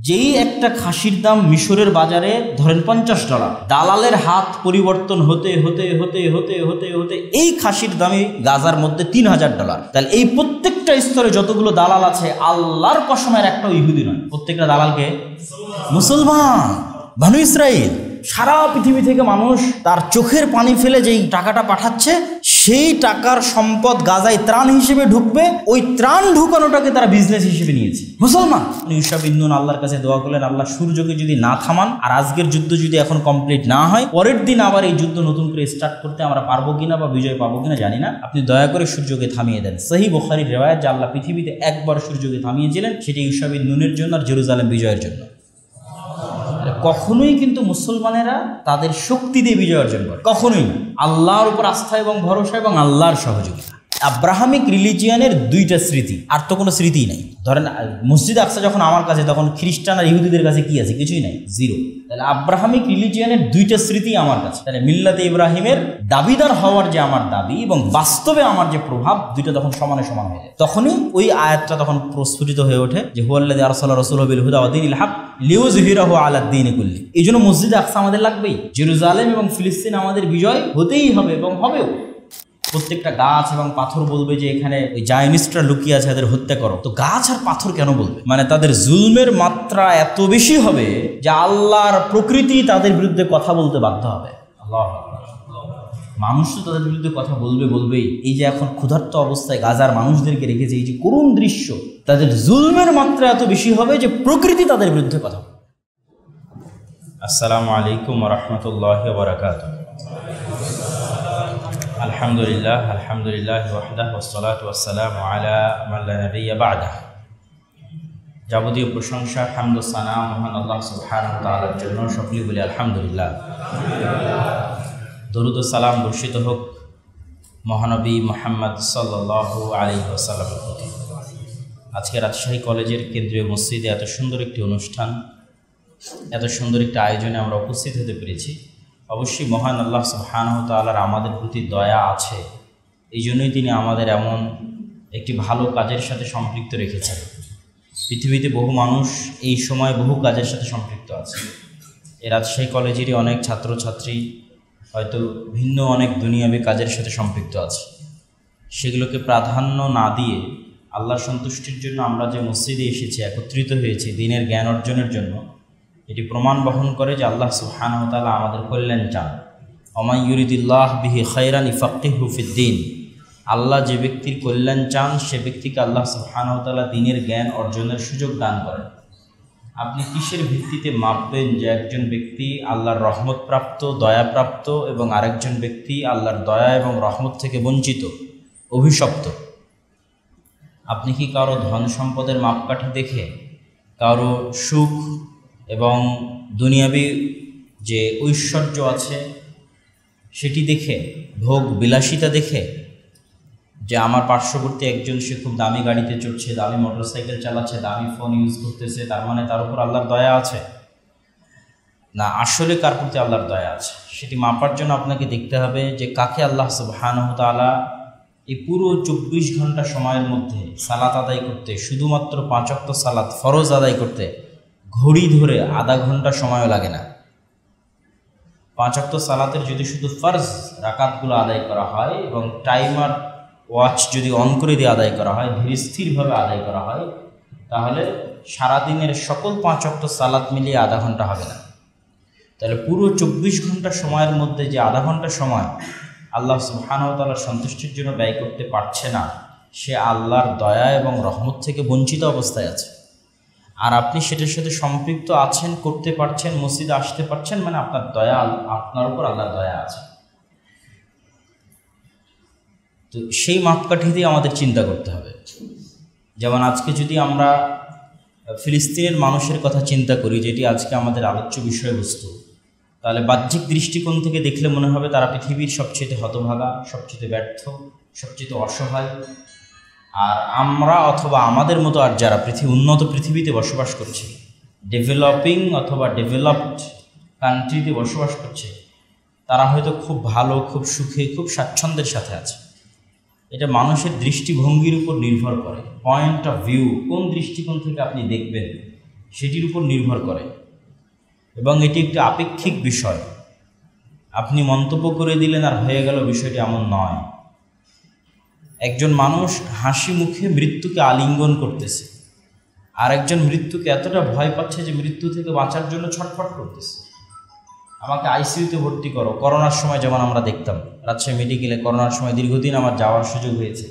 যেই একটা খাসির দাম মিশরের বাজারে ধরেন $50, দালালের হাত পরিবর্তন হতে হতে হতে হতে হতে হতে এই খাসির দামে গাজার মধ্যে $3000। তাহলে এই প্রত্যেকটা স্তরে যতগুলো দালাল আছে আল্লাহর কসমের একটা ইহুদি নয়, প্রত্যেকটা দালালকে মুসলমান বনু ইসরাইল। সারা পৃথিবী থেকে মানুষ তার চোখের পানি ফেলে যেই টাকাটা পাঠাচ্ছে, সেই টাকার সম্পদ গাজায় ত্রাণ হিসেবে ঢুকবে, ওই ত্রাণ ঢুকানোটাকে তারা বিজনেস হিসেবে নিয়েছে মুসলমান। ইউসা বিন নুন আল্লাহর কাছে দোয়া করলেন, আল্লাহ সূর্যকে যদি না থামান আর আজকের যুদ্ধ যদি এখন কমপ্লিট না হয়, পরের দিন আবার এই যুদ্ধ নতুন করে স্টার্ট করতে আমরা পারবো কিনা বা বিজয় পাবো কিনা জানি না, আপনি দয়া করে সূর্যকে থামিয়ে দেন। সহিহ বুখারীর রিওয়ায়াত যে আল্লাহ পৃথিবীতে একবার সূর্যকে থামিয়েছিলেন, সেটি ইউসা বিন নুনের জন্য আর জেরুজালেম বিজয়ের জন্য। কখনোই কিন্তু মুসলমানেরা তাদের শক্তি দিয়ে বিজয় অর্জন করে, কখনোই না। আল্লাহর উপর আস্থা এবং ভরসা এবং আল্লাহর সহযোগিতা। আব্রাহামিক রিলিজিয়ানের দুইটা স্মৃতি, আর তো কোনো স্মৃতি নাই। ধরেন মসজিদ আকসা যখন আমার কাছে, তখন খ্রিস্টান আর ইহুদিদের কাছে কি আছে? কিছুই নাই, জিরো। তাহলে আব্রাহামিক রিলিজিয়ানের দুইটা স্মৃতি আমার কাছে। তাহলে মিল্লাতে ইব্রাহিমের দাবিদার হওয়ার যে আমার দাবি এবং বাস্তবে আমার যে প্রভাব, দুইটা তখন সমানে সমান হয়ে যায়। তখনই ওই আয়াতটা তখন প্রস্ফুটিত হয়ে ওঠে যে হুয়াল্লাযী আরসালা রাসূলাহু বিল হুদা ওয়া দীনিল হক লিইয়ুযহিরাহু আলা দ্বীনি কুল্লি। এই জন্য মসজিদ আকসা আমাদের লাগবেই, জেরুজালেম এবং ফিলিস্তিন আমাদের বিজয় হতেই হবে এবং হবেও। প্রত্যেকটা গাছ এবং পাথর বলবে যে এখানে ওই জায়নিস্টরা লুকিয়ে আছে, এদের হত্যা করো। তো গাছ আর পাথর কেন বলবে? মানে তাদের জুলমের মাত্রা এত বেশি হবে যে আল্লাহর প্রকৃতি তাদের বিরুদ্ধে কথা বলতে বাধ্য হবে। আল্লাহ, মানুষ তো তাদের বিরুদ্ধে কথা বলবেই। এই যে এখন ক্ষুধার্ত অবস্থায় গাজার মানুষদেরকে রেখেছে, এই যে করুণ দৃশ্য, তাদের জুলমের মাত্রা এত বেশি হবে যে প্রকৃতি তাদের বিরুদ্ধে কথা বলবে। আসসালামু আলাইকুম ওয়া রাহমাতুল্লাহি ওয়া বারাকাতুহু। আলহামদুলিল্লাহ, আলহামদুলিল্লাহ ওয়াহদাহু ওয়াসসালাতু ওয়াসসালামু আলা মান লা নাবিয়্যা বা'দাহু। যাবতীয় প্রশংসা, হামদ ও সানা মহান আল্লাহ সুবহানাহু ওয়া তাআলার জন্য। সকলেই বলি আলহামদুলিল্লাহ। দরুদ ও সালাম বর্ষিত হোক মহানবী মুহাম্মদ সাল্লাল্লাহু আলাইহি ওয়াসাল্লামের প্রতি। আজকে রাজশাহী কলেজের কেন্দ্রীয় মসজিদে এত সুন্দর একটি অনুষ্ঠান, এত সুন্দর একটি আয়োজনে আমরা উপস্থিত হতে পেরেছি। অবশ্যই মহান আল্লাহ সুবহানাহু ওয়া তাআলার আমাদের প্রতি দয়া আছে, এই জন্যই তিনি আমাদের এমন একটি ভালো কাজের সাথে সম্পৃক্ত রেখেছেন। পৃথিবীতে বহু মানুষ এই সময় বহু কাজের সাথে সম্পৃক্ত আছে। এই রাজশাহী কলেজেরই অনেক ছাত্রছাত্রী হয়তো ভিন্ন অনেক দুনিয়াবী কাজের সাথে সম্পৃক্ত আছে। সেগুলোকে প্রাধান্য না দিয়ে আল্লাহর সন্তুষ্টির জন্য আমরা যে মসজিদে এসেছি, একত্রিত হয়েছি দিনের জ্ঞান অর্জনের জন্য, এটি প্রমাণ বহন করে যে আল্লাহ সুবহানাহু ওয়া তাআলা আমাদের কল্যাণ চান। ওয়া ইউরিদুল্লাহু বিহি খায়রান ইফাক্কিহু ফিদ্দীন। আল্লাহ যে ব্যক্তির কল্যাণ চান, সে ব্যক্তিকে আল্লাহ সুবহানাহু ওয়া তাআলা দ্বীনের জ্ঞান অর্জনের সুযোগ দান করেন। আপনি কিসের ভিত্তিতে মাপবেন যে একজন ব্যক্তি আল্লাহর রহমত প্রাপ্ত, দয়াপ্রাপ্ত, এবং আরেকজন ব্যক্তি আল্লাহর দয়া এবং রহমত থেকে বঞ্চিত, অভিশপ্ত? আপনি কি কারো ধন সম্পদের মাপকাঠি দেখে, কারো সুখ এবং দুনিয়াবী যে ঐশ্বর্য আছে সেটি দেখে, ভোগ বিলাসিতা দেখে, যে আমার পার্শ্ববর্তী একজন সে খুব দামি গাড়িতে চড়ছে, দামি মোটরসাইকেল চালাচ্ছে, দামি ফোন ইউজ করতেছে, তার মানে তার উপর আল্লাহর দয়া আছে? না, আসলে কার প্রতি আল্লাহর দয়া আছে সেটি মাপার জন্য আপনাকে দেখতে হবে যে কাকে আল্লাহ সুবহানাহু ওয়া তাআলা এই পুরো 24 ঘন্টা সময়ের মধ্যে সালাত আদায় করতে, শুধুমাত্র 5 ওয়াক্ত সালাত ফরজ আদায় করতে ঘড়ি ধরে আধা ঘন্টা সময়ও লাগে না। 5 ওয়াক্ত সালাতের যদি শুধু ফরজ রাকাতগুলো আদায় করা হয় এবং টাইমার ওয়াচ যদি অন করে দিয়ে আদায় করা হয়, ধীর স্থিরভাবে আদায় করা হয়, তাহলে সারাদিনের সকল 5 ওয়াক্ত সালাত মিলিয়ে আধা ঘন্টা হবে না। তাহলে পুরো 24 ঘন্টা সময়ের মধ্যে যে আধা ঘন্টা সময় আল্লাহ সুবহানাহু ওয়া তাআলার সন্তুষ্টির জন্য ব্যয় করতে পারছে না, সে আল্লাহর দয়া এবং রহমত থেকে বঞ্চিত অবস্থায় আছে। আর আপনি সেটার সাথে সম্পৃক্ত আছেন, করতে পারছেন, মসজিদে আসতে পারছেন, মানে আপনার দয়া, আপনার উপর আল্লাহর দয়া আছে। তো সেই মাপকাঠি দিয়ে আমাদের চিন্তা করতে হবে। যেমন আজকে যদি আমরা ফিলিস্তিনের মানুষের কথা চিন্তা করি, যেটি আজকে আমাদের আলোচ্য বিষয়বস্তু, তাহলে বাহ্যিক দৃষ্টিকোণ থেকে দেখলে মনে হবে তারা পৃথিবীর সবচেয়ে হতভাগা, সবচেয়ে ব্যর্থ, সবচেয়ে অসহায়। আর আমরা অথবা আমাদের মতো আর যারা উন্নত পৃথিবীতে বসবাস করছে, ডেভেলপিং অথবা ডেভেলপড কান্ট্রিতে বসবাস করছে, তারা হয়তো খুব ভালো, খুব সুখে, খুব স্বাচ্ছন্দ্যের সাথে আছে। এটা মানুষের দৃষ্টিভঙ্গির উপর নির্ভর করে, পয়েন্ট অফ ভিউ, কোন দৃষ্টিকোণ থেকে আপনি দেখবেন সেটির উপর নির্ভর করে, এবং এটি একটি আপেক্ষিক বিষয়। আপনি মন্তব্য করে দিলেন আর হয়ে গেল, বিষয়টি এমন নয়। একজন মানুষ হাসি মুখে মৃত্যুকে আলিঙ্গন করতেছে, আর একজন মৃত্যুকে এতটা ভয় পাচ্ছে যে মৃত্যু থেকে বাঁচার জন্য ছটফট করতেছে। আমাকে আইসিইউতে ভর্তি করো। করোনার সময় যেমন আমরা দেখতাম, রাজশাহী মেডিকেলে করোনার সময় দীর্ঘদিন আমার যাওয়ার সুযোগ হয়েছে।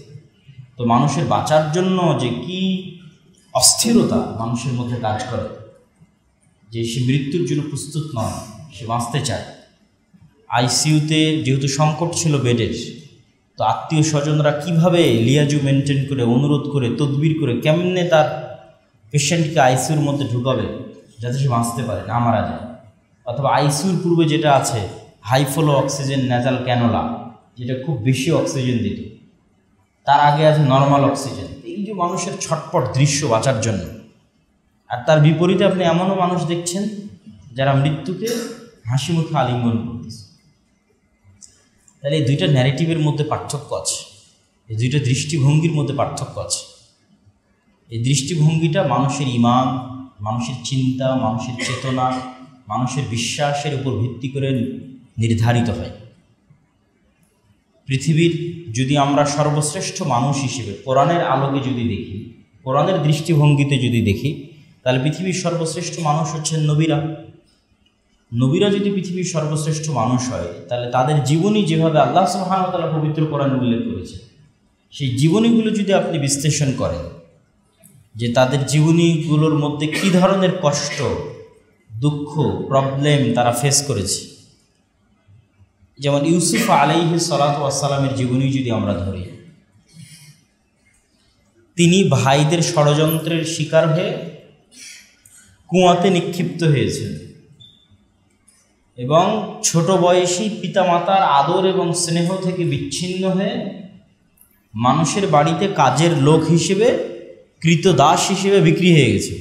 তো মানুষের বাঁচার জন্য যে কি অস্থিরতা মানুষের মধ্যে কাজ করে, যে সে মৃত্যুর জন্য প্রস্তুত নয়, সে বাঁচতে চায়। আইসিইউতে যেহেতু সংকট ছিল বেডের, তো আত্মীয় স্বজনরা কীভাবে লিয়াজু মেনটেন করে, অনুরোধ করে, তদবির করে কেমনে তার পেশেন্টকে আইসিইউর মধ্যে ঢুকাবে যাতে সে বাঁচতে পারে, না মারা যায়। অথবা আইসিইউর পূর্বে যেটা আছে high flow oxygen nasal cannula, যেটা খুব বেশি অক্সিজেন দিত, তার আগে আছে নর্মাল অক্সিজেন। এই যে মানুষের ছটপট দৃশ্য বাঁচার জন্য। আর তার বিপরীতে আপনি এমনও মানুষ দেখছেন যারা মৃত্যুকে হাসি মুখে আলিঙ্গন করতেছে। তাহলে এই দুইটা ন্যারেটিভের মধ্যে পার্থক্য আছে, এই দুইটা দৃষ্টিভঙ্গির মধ্যে পার্থক্য আছে। এই দৃষ্টিভঙ্গিটা মানুষের ঈমান, মানুষের চিন্তা, মানুষের চেতনা, মানুষের বিশ্বাসের উপর ভিত্তি করে নির্ধারিত হয়। পৃথিবীর যদি আমরা সর্বশ্রেষ্ঠ মানুষ হিসেবে কোরআনের আলোকে যদি দেখি, কোরআনের দৃষ্টিভঙ্গিতে যদি দেখি, তাহলে পৃথিবীর সর্বশ্রেষ্ঠ মানুষ হচ্ছেন নবীরা। নবীরা যদি পৃথিবীর সর্বশ্রেষ্ঠ মানুষ হয়, তাহলে তাদের জীবনী যেভাবে আল্লাহ সুবহানাহু ওয়া তাআলা পবিত্র কোরআনে উল্লেখ করেছে, সেই জীবনীগুলো যদি আপনি বিশ্লেষণ করেন যে তাদের জীবনীগুলোর মধ্যে কী ধরনের কষ্ট, দুঃখ, প্রবলেম তারা ফেস করেছে। যেমন ইউসুফ আলাইহিস সালাতু ওয়াস সালামের জীবনী যদি আমরা ধরি, তিনি ভাইদের ষড়যন্ত্রের শিকার হয়ে কুয়াতে নিক্ষিপ্ত হয়েছেন, এবং ছোট বয়সী পিতামাতার আদর এবং স্নেহ থেকে বিচ্ছিন্ন হয়ে মানুষের বাড়িতে কাজের লোক হিসেবে, কৃতদাস হিসেবে বিক্রি হয়ে গেছে।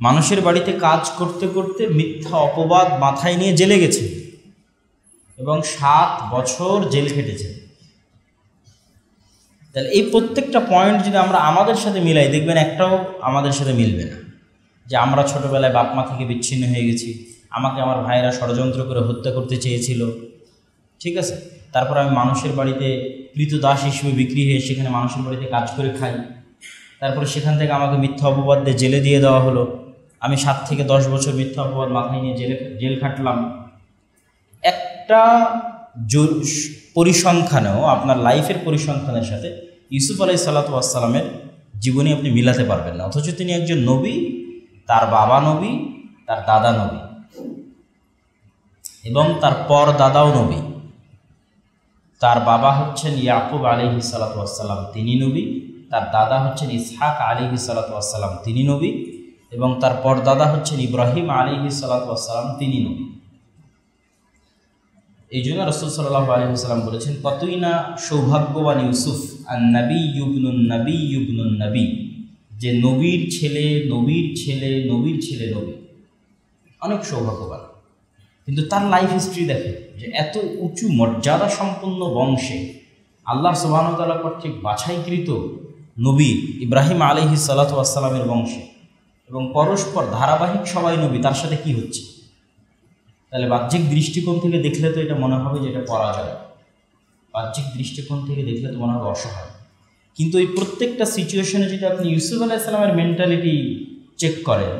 মানুষের বাড়িতে কাজ করতে করতে মিথ্যা অপবাদ মাথায় নিয়ে জেলে গেছে এবং 7 বছর জেল খেটেছে। তাহলে এই প্রত্যেকটা পয়েন্ট যদি আমরা আমাদের সাথে মিলাই, দেখবেন একটাও আমাদের সাথে মিলবে না। যে আমরা ছোটোবেলায় বাপ মা থেকে বিচ্ছিন্ন হয়ে গেছি, আমাকে আমার ভাইয়েরা ষড়যন্ত্র করে হত্যা করতে চেয়েছিল, ঠিক আছে, তারপর আমি মানুষের বাড়িতে কৃতদাস হিসেবে বিক্রি হয়ে সেখানে মানুষের বাড়িতে কাজ করে খাই, তারপরে সেখান থেকে আমাকে মিথ্যা অপবাদ দিয়ে জেলে দিয়ে দেওয়া হলো, আমি 7 থেকে 10 বছর মিথ্যা অপবাদ মাথায় নিয়ে জেল খাটলাম। একটা পরিসংখ্যানেও আপনার লাইফের পরিসংখ্যানের সাথে ইউসুফ আলাইহিস সালাতু ওয়াস সালামের জীবনী আপনি মিলাতে পারবেন না। অথচ তিনি একজন নবী, তার বাবা নবী, তার দাদা নবী, এবং তার পর দাদাও নবী। তার বাবা হচ্ছেন ইয়াকুব আলাইহিস সালাতু ওয়াস সালাম, তিনি নবী। তার দাদা হচ্ছেন ইসহাক আলাইহিস সালাতু ওয়াস সালাম, তিনি নবী। এবং তার পর দাদা হচ্ছেন ইব্রাহিম আলাইহিস সালাতু ওয়াস সালাম, তিনি নবী। এই জন্য রাসূল সাল্লাল্লাহু আলাইহি ওয়াসাল্লাম বলেছেন, কতই না সৌভাগ্যবান ইউসুফ, আন নবী ইবনুন নবী ইবনুন নবী, যে নবীর ছেলে নবীর ছেলে নবীর ছেলে নবী, অনেক সৌভাগ্যবান। কিন্তু তার লাইফ হিস্ট্রি দেখে যে এত উঁচু মর্যাদা সম্পন্ন বংশে আল্লাহ সুবহানাহু ওয়া তাআলা কর্তৃক বাছাইকৃত নবী ইব্রাহিম আলাইহিস সালাতু ওয়াস সালামের বংশে, এবং পরস্পর ধারাবাহিক সবাই নবী, তার সাথে কি হচ্ছে? তাহলে বাহ্যিক দৃষ্টিকোণ থেকে দেখলে তো এটা মনে হবে যে এটা পরাজয়, বাহ্যিক দৃষ্টিকোণ থেকে দেখলে তো মনে হবে অসহায়। কিন্তু এই প্রত্যেকটা সিচুয়েশনে যদি আপনি ইউসুফ আলাইহিস সালামের মেন্টালিটি চেক করেন,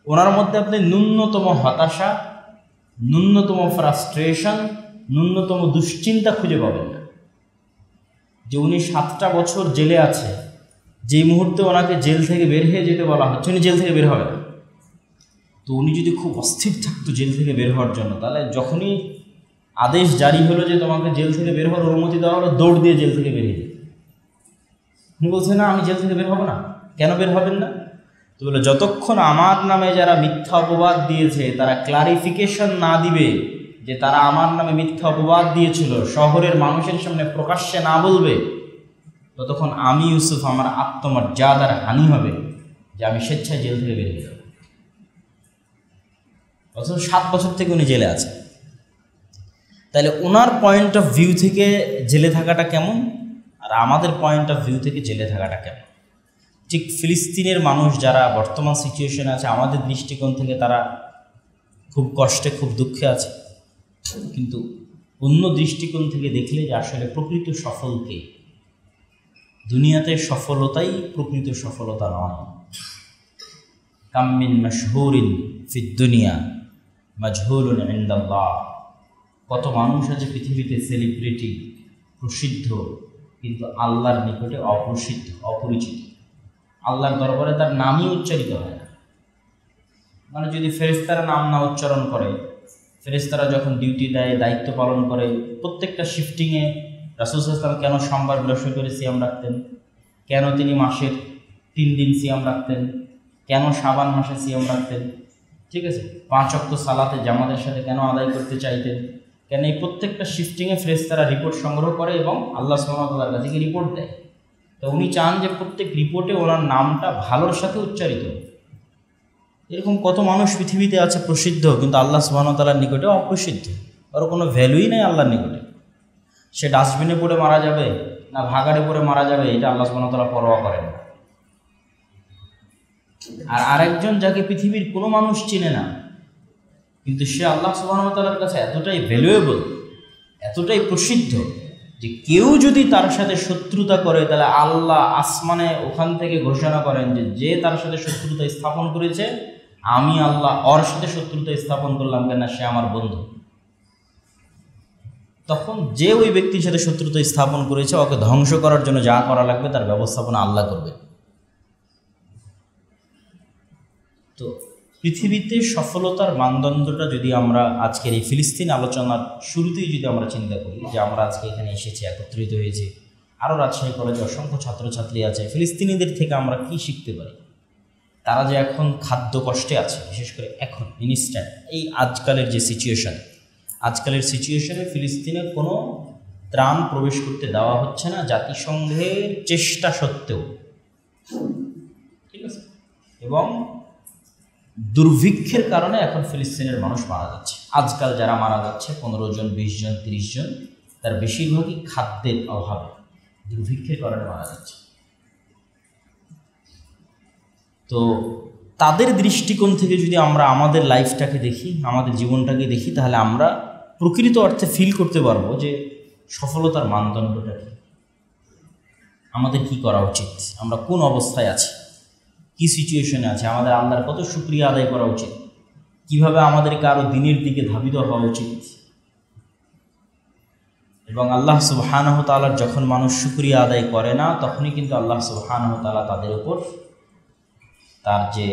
ওনার মধ্যে আপনি ন্যূনতম হতাশা, ন্যূনতম ফ্রাস্ট্রেশন, ন্যূনতম দুশ্চিন্তা খুঁজে পাবেন না। যে উনি 7টা বছর জেলে আছে, যেই মুহূর্তে ওনাকে জেল থেকে বের হয়ে যেতে বলা হচ্ছে, উনি জেল থেকে বের হবে না। তো উনি যদি খুব অস্থির থাকতো জেল থেকে বের হওয়ার জন্য, তাহলে যখনই আদেশ জারি হলো যে তোমাকে জেল থেকে বের হওয়ার অনুমতি দেওয়া হলো, দৌড় দিয়ে জেল থেকে বেরিয়ে যেত। উনি বলছেন, না আমি জেল থেকে বের হব না। কেন বের হবেন না? তো বলে, যতক্ষণ আমার নামে যারা মিথ্যা অপবাদ দিয়েছে তারা ক্লারিফিকেশন না দিবে যে তারা আমার নামে মিথ্যা অপবাদ দিয়েছিল, শহরের মানুষের সামনে প্রকাশ্যে না বলবে, ততক্ষণ আমি ইউসুফ, আমার আত্মমর্যাদার হানি হবে যে আমি স্বেচ্ছায় জেল থেকে বেরিয়ে যাব। অথচ 7 বছর থেকে উনি জেলে আছে। তাহলে ওনার পয়েন্ট অফ ভিউ থেকে জেলে থাকাটা কেমন, আর আমাদের পয়েন্ট অফ ভিউ থেকে জেলে থাকাটা কেমন? ঠিক ফিলিস্তিনের মানুষ যারা বর্তমান সিচুয়েশনে আছে, আমাদের দৃষ্টিকোণ থেকে তারা খুব কষ্টে, খুব দুঃখে আছে, কিন্তু অন্য দৃষ্টিকোণ থেকে দেখলে যে আসলে প্রকৃত সফলকে, দুনিয়াতে সফলতাই প্রকৃত সফলতা নয়। কাম্মিন মাশহুরিন ফিদ দুনিয়া মাজহুলুন ইনদাল্লাহ। কত মানুষ আছে পৃথিবীতে সেলিব্রিটি, প্রসিদ্ধ, কিন্তু আল্লাহর নিকটে অপ্রসিদ্ধ, অপরিচিত। আল্লাহর দরবারে তার নামই উচ্চারিত হয় না। মানে যদি ফেরেশতারা নাম না উচ্চারণ করে, ফেরেশতারা যখন ডিউটি দেয়, দায়িত্ব পালন করে, প্রত্যেকটা শিফটিংয়ে রাসূল সাল্লাল্লাহু আলাইহি ওয়াসাল্লাম কেন সোমবার বৃহস্পতিবার সিয়াম রাখতেন, কেন তিনি মাসের 3 দিন সিয়াম রাখতেন, কেন শাবান মাসে সিয়াম রাখতেন, ঠিক আছে, 5 ওয়াক্ত সালাতে জামাতের সাথে কেন আদায় করতে চাইতেন, কেন এই প্রত্যেকটা শিফটিংয়ে ফেরেশতারা রিপোর্ট সংগ্রহ করে এবং আল্লাহ সুবহানাহু ওয়া তাআলার কাছে রিপোর্ট দেয়। তো উনি চান যে প্রত্যেক রিপোর্টে ওনার নামটা ভালোর সাথে উচ্চারিত। এরকম কত মানুষ পৃথিবীতে আছে প্রসিদ্ধ, কিন্তু আল্লাহ সুবহানাহু ওয়া তাআলার নিকটে অপ্রসিদ্ধ, ওর কোনো ভ্যালুই নেই আল্লাহর নিকটে। সে ডাস্টবিনে পড়ে মারা যাবে না ভাগাড়ে পড়ে মারা যাবে, এটা আল্লাহ সুবহানাহু ওয়া তাআলা পরোয়া করেন না। আর আরেকজন যাকে পৃথিবীর কোনো মানুষ চিনে না, কিন্তু সে আল্লাহ সুবহানাহু ওয়া তাআলার কাছে এতটাই ভ্যালুয়েবল, এতটাই প্রসিদ্ধ যে কেউ যদি তার সাথে শত্রুতা করে, তাহলে আল্লাহ আসমানে ওখান থেকে ঘোষণা করেন যে যে তার সাথে শত্রুতা স্থাপন করেছে, আমি আল্লাহ ওর সাথে শত্রুতা স্থাপন করলাম কেন, সে আমার বন্ধু। তখন যে ওই ব্যক্তির সাথে শত্রুতা স্থাপন করেছে, ওকে ধ্বংস করার জন্য যা করা লাগবে তার ব্যবস্থাপনা আল্লাহ করবে। তো পৃথিবীতে সফলতার মানদণ্ডটা যদি আমরা আজকের এই ফিলিস্তিন আলোচনার শুরুতেই যদি আমরা চিন্তা করি যে আমরা আজকে এখানে এসেছি, একত্রিত হয়েছি, আরও রাজশাহী কলেজে অসংখ্য ছাত্রছাত্রী আছে, ফিলিস্তিনিদের থেকে আমরা কি শিখতে পারি? তারা যে এখন খাদ্য কষ্টে আছে, বিশেষ করে এখন ইনস্ট্যান্ট এই আজকালের যে সিচুয়েশন, আজকালের সিচুয়েশনে ফিলিস্তিনে কোনো ত্রাণ প্রবেশ করতে দেওয়া হচ্ছে না জাতিসংঘের চেষ্টা সত্ত্বেও, ঠিক আছে, এবং দুর্ভিক্ষের কারণে এখন ফিলিস্তিনের মানুষ মারা যাচ্ছে। আজকাল যারা মারা যাচ্ছে 15 জন, 20 জন, 30 জন, তার বেশিরভাগই খাদ্যের অভাবে, দুর্ভিক্ষের কারণে মারা যাচ্ছে। তো তাদের দৃষ্টিকোণ থেকে যদি আমরা আমাদের লাইফটাকে দেখি, আমাদের জীবনটাকে দেখি, তাহলে আমরা প্রকৃত অর্থে ফিল করতে পারবো যে সফলতার মানদণ্ডটা কী, আমাদের কি করা উচিত, আমরা কোন অবস্থায় আছি, কি সিচুয়েশনে আছে, আমাদের আল্লাহর কত শুকরিয়া আদায় করা উচিত, কিভাবে আমাদেরকে আরও দিনের দিকে ধাবিত হওয়া উচিত। এবং আল্লাহ সুবহানাহু ওয়া তাআলার যখন মানুষ শুকরিয়া আদায় করে না, তখনই কিন্তু আল্লাহ সুবহানাহু ওয়া তাআলা তাদের উপর তার যে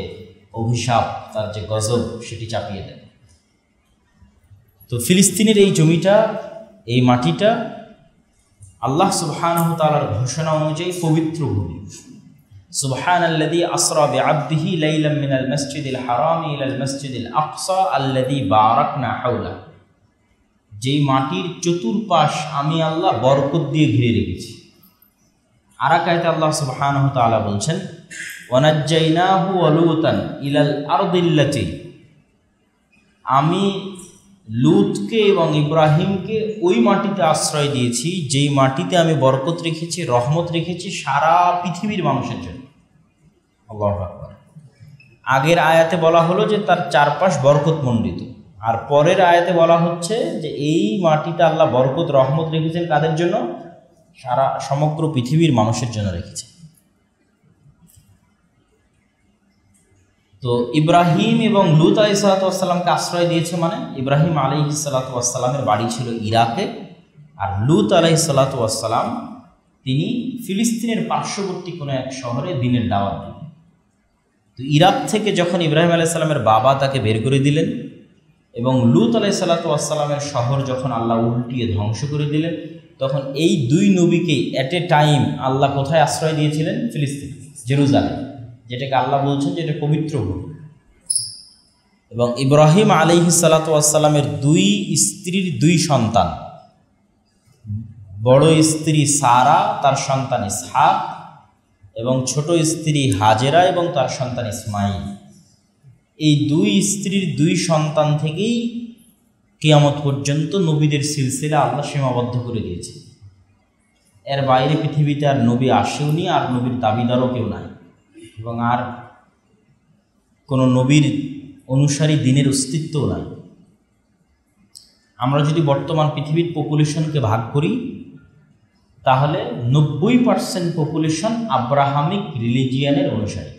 অভিশাপ, তার যে গজব, সেটি চাপিয়ে দেন। তো ফিলিস্তিনের এই জমিটা, এই মাটিটা আল্লাহ সুবহানাহু ওয়া তাআলার ঘোষণা অনুযায়ী পবিত্র ভূমি। সুবহানাল্লাযী আসরা বিআবদিহি লাইলাম মিনাল মাসজিদিল হারামি ইলাল মাসজিদিল আকসা আল্লাযী বারাকনা হাওলা। যেই মাটির চতুর্পাশ আমি আল্লাহ বরকত দিয়ে ঘিরে রেখেছি। আর এক আয়াতে আল্লাহ সুবহানাহু ওয়া তাআলা বলছেন, ওয়ানাজ্জাইনাহু ওয়া লূতান ইলাল আরদিল্লাতী, আমি লূতকে এবং ইব্রাহিমকে ওই মাটিতে আশ্রয় দিয়েছি যেই মাটিতে আমি বরকত রেখেছি, রহমত রেখেছি সারা পৃথিবীর মানুষের জন্য। আল্লাহু আকবার। আগের আয়াতে বলা হলো যে তার চারপাশ বরকত মণ্ডিত, আর পরের আয়াতে বলা হচ্ছে যে এই মাটিতে আল্লাহ বরকত রহমত রেখেছেন কাদের জন্য? সারা সমগ্র পৃথিবীর মানুষের জন্য রেখেছে। তো ইব্রাহিম এবং লূত আলাইহিসসালামকে আশ্রয় দিয়েছে, মানে ইব্রাহিম আলাইহিসসালামের বাড়ি ছিল ইরাকে, আর লূত আলাইহিসসালাম তিনি ফিলিস্তিনের পার্শ্ববর্তী কোনো এক শহরে দিনের দাওয়াত দিলেন। তো ইরাক থেকে যখন ইব্রাহিম আলাইহিসসালামের বাবা তাকে বের করে দিলেন এবং লূত আলাইহিসসালামের শহর যখন আল্লাহ উল্টিয়ে ধ্বংস করে দিলেন, তখন এই দুই নবীকে এট এ টাইম আল্লাহ কোথায় আশ্রয় দিয়েছিলেন? ফিলিস্তিন, জেরুজালেম, যেটাকে আল্লাহ বলছেন যে এটা পবিত্র ভূমি। এবং ইব্রাহিম আলাইহিসসালামের দুই স্ত্রীর দুই সন্তান, বড় স্ত্রী সারা, তার সন্তান ইসহাক, এবং ছোট স্ত্রী হাজেরা এবং তার সন্তান ইসমাইল, এই দুই স্ত্রীর দুই সন্তান থেকেই কিয়ামত পর্যন্ত নবীদের সিলসিলা আল্লাহ সীমাবদ্ধ করে দিয়েছে। এর বাইরে পৃথিবীতে আর নবী আসেওনি, আর নবীর দাবিদারও কেউ নাই। এবং আর কোনো নবীর অনুসারী দিনের অস্তিত্বও নাই। আমরা যদি বর্তমান পৃথিবীর পপুলেশনকে ভাগ করি তাহলে 90% পপুলেশন আব্রাহামিক রিলিজিয়ানের অনুসারী,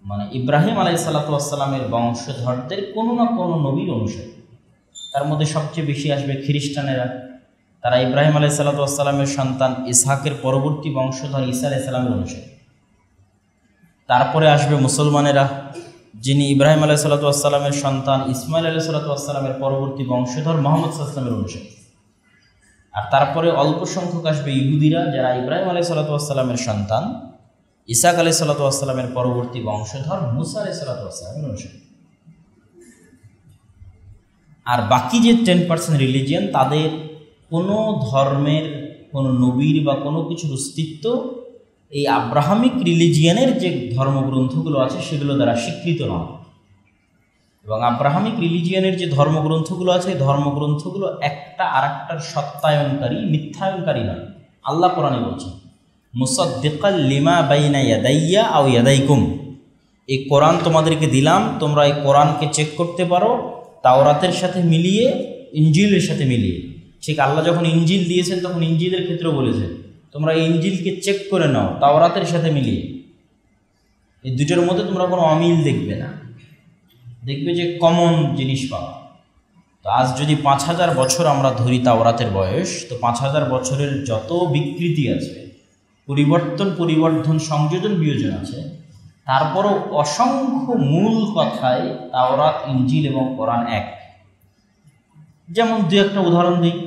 মানে ইব্রাহিম আলাইহিসসালাতু ওয়াসসালামের বংশধরদের কোনো না কোনো নবীর অনুসারী। তার মধ্যে সবচেয়ে বেশি আসবে খ্রিস্টানেরা, তারা ইব্রাহিম আলাইহিসসালাতু ওয়াসসালামের সন্তান ইসহাকের পরবর্তী বংশধর ঈসা আলাইহিস সালামের অনুসারী। তারপরে আসবে মুসলমানেরা, যিনি ইব্রাহিম আলাইহিসসালাতু ওয়াসসালামের সন্তান ইসমাইল আলাইহিসসালাতু ওয়াসসালামের পরবর্তী বংশধর মুহাম্মদ সাল্লাল্লাহু আলাইহি ওয়াসাল্লামের অনুসারী। আর তারপরে অল্প সংখ্যক আসবে ইহুদিরা, যারা ইব্রাহিম আলাইহিসসালাতু ওয়াসসালামের সন্তান ইসহাক আলাইহিসসালাতু ওয়াসসালামের পরবর্তী বংশধর মুসা আলাইহিসসালাতু ওয়াসসালামের অনুসারী। আর বাকি যে 10% রিলিজিয়ান, তাদের কোনো ধর্মের, কোনো নবীর বা কোনো কিছুর অস্তিত্ব এই আব্রাহামিক রিলিজিয়ানের যে ধর্মগ্রন্থগুলো আছে সেগুলো দ্বারা স্বীকৃত নয়। এবং আব্রাহামিক রিলিজিয়ানের যে ধর্মগ্রন্থগুলো আছে, এই ধর্মগ্রন্থগুলো একটা আর একটার সত্যায়নকারী, মিথ্যায়নকারী নয়। আল্লাহ কোরআনে বলছেন, মুসাদ্দিকাল লিমা বাইনা ইয়াদাইয়া আও ইয়াদাইকুম, এই কোরআন তোমাদেরকে দিলাম, তোমরা এই কোরআনকে চেক করতে পারো তাওরাতের সাথে মিলিয়ে, ইনজিলের সাথে মিলিয়ে। ঠিক আল্লাহ যখন ইনজিল দিয়েছেন তখন ইনজিলের ক্ষেত্রেও বলেছেন তোমরা ইনজিলকে চেক করে নাও তাওরাতের সাথে মিলিয়ে। এই দুটোর মধ্যে তোমরা কোনো অমিল দেখবে না, দেখবে যে কমন জিনিস পাওয়া। তো আজ যদি 5000 বছর আমরা ধরি তাওরাতের বয়স, তো 5000 বছরের যত বিকৃতি আছে, পরিবর্তন, সংযোজন, বিয়োজন আছে, তারপরও অসংখ্য মূল কথায় তাওরাত, ইনজিল এবং কোরআন এক। যেমন দু একটা উদাহরণ দিই,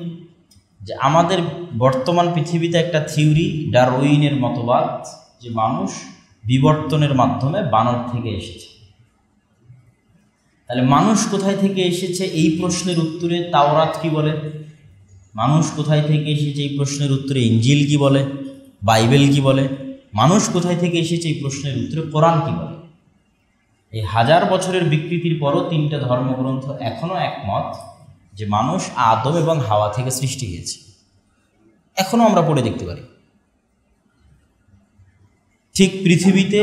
যে আমাদের বর্তমান পৃথিবীতে একটা থিওরি, ডারউইনের মতবাদ, যে মানুষ বিবর্তনের মাধ্যমে বানর থেকে এসেছে। তাহলে মানুষ কোথায় থেকে এসেছে এই প্রশ্নের উত্তরে তাওরাত কি বলে? মানুষ কোথায় থেকে এসেছে এই প্রশ্নের উত্তরে ইনজিল কি বলে, বাইবেল কি বলে? মানুষ কোথায় থেকে এসেছে এই প্রশ্নের উত্তরে কোরআন কি বলে? এই 1000 বছরের বিকৃতির পরও 3টে ধর্মগ্রন্থ এখনও একমত যে মানুষ আদম এবং হাওয়া থেকে সৃষ্টি হয়েছে। এখনও আমরা পড়ে দেখতে পারি। ঠিক পৃথিবীতে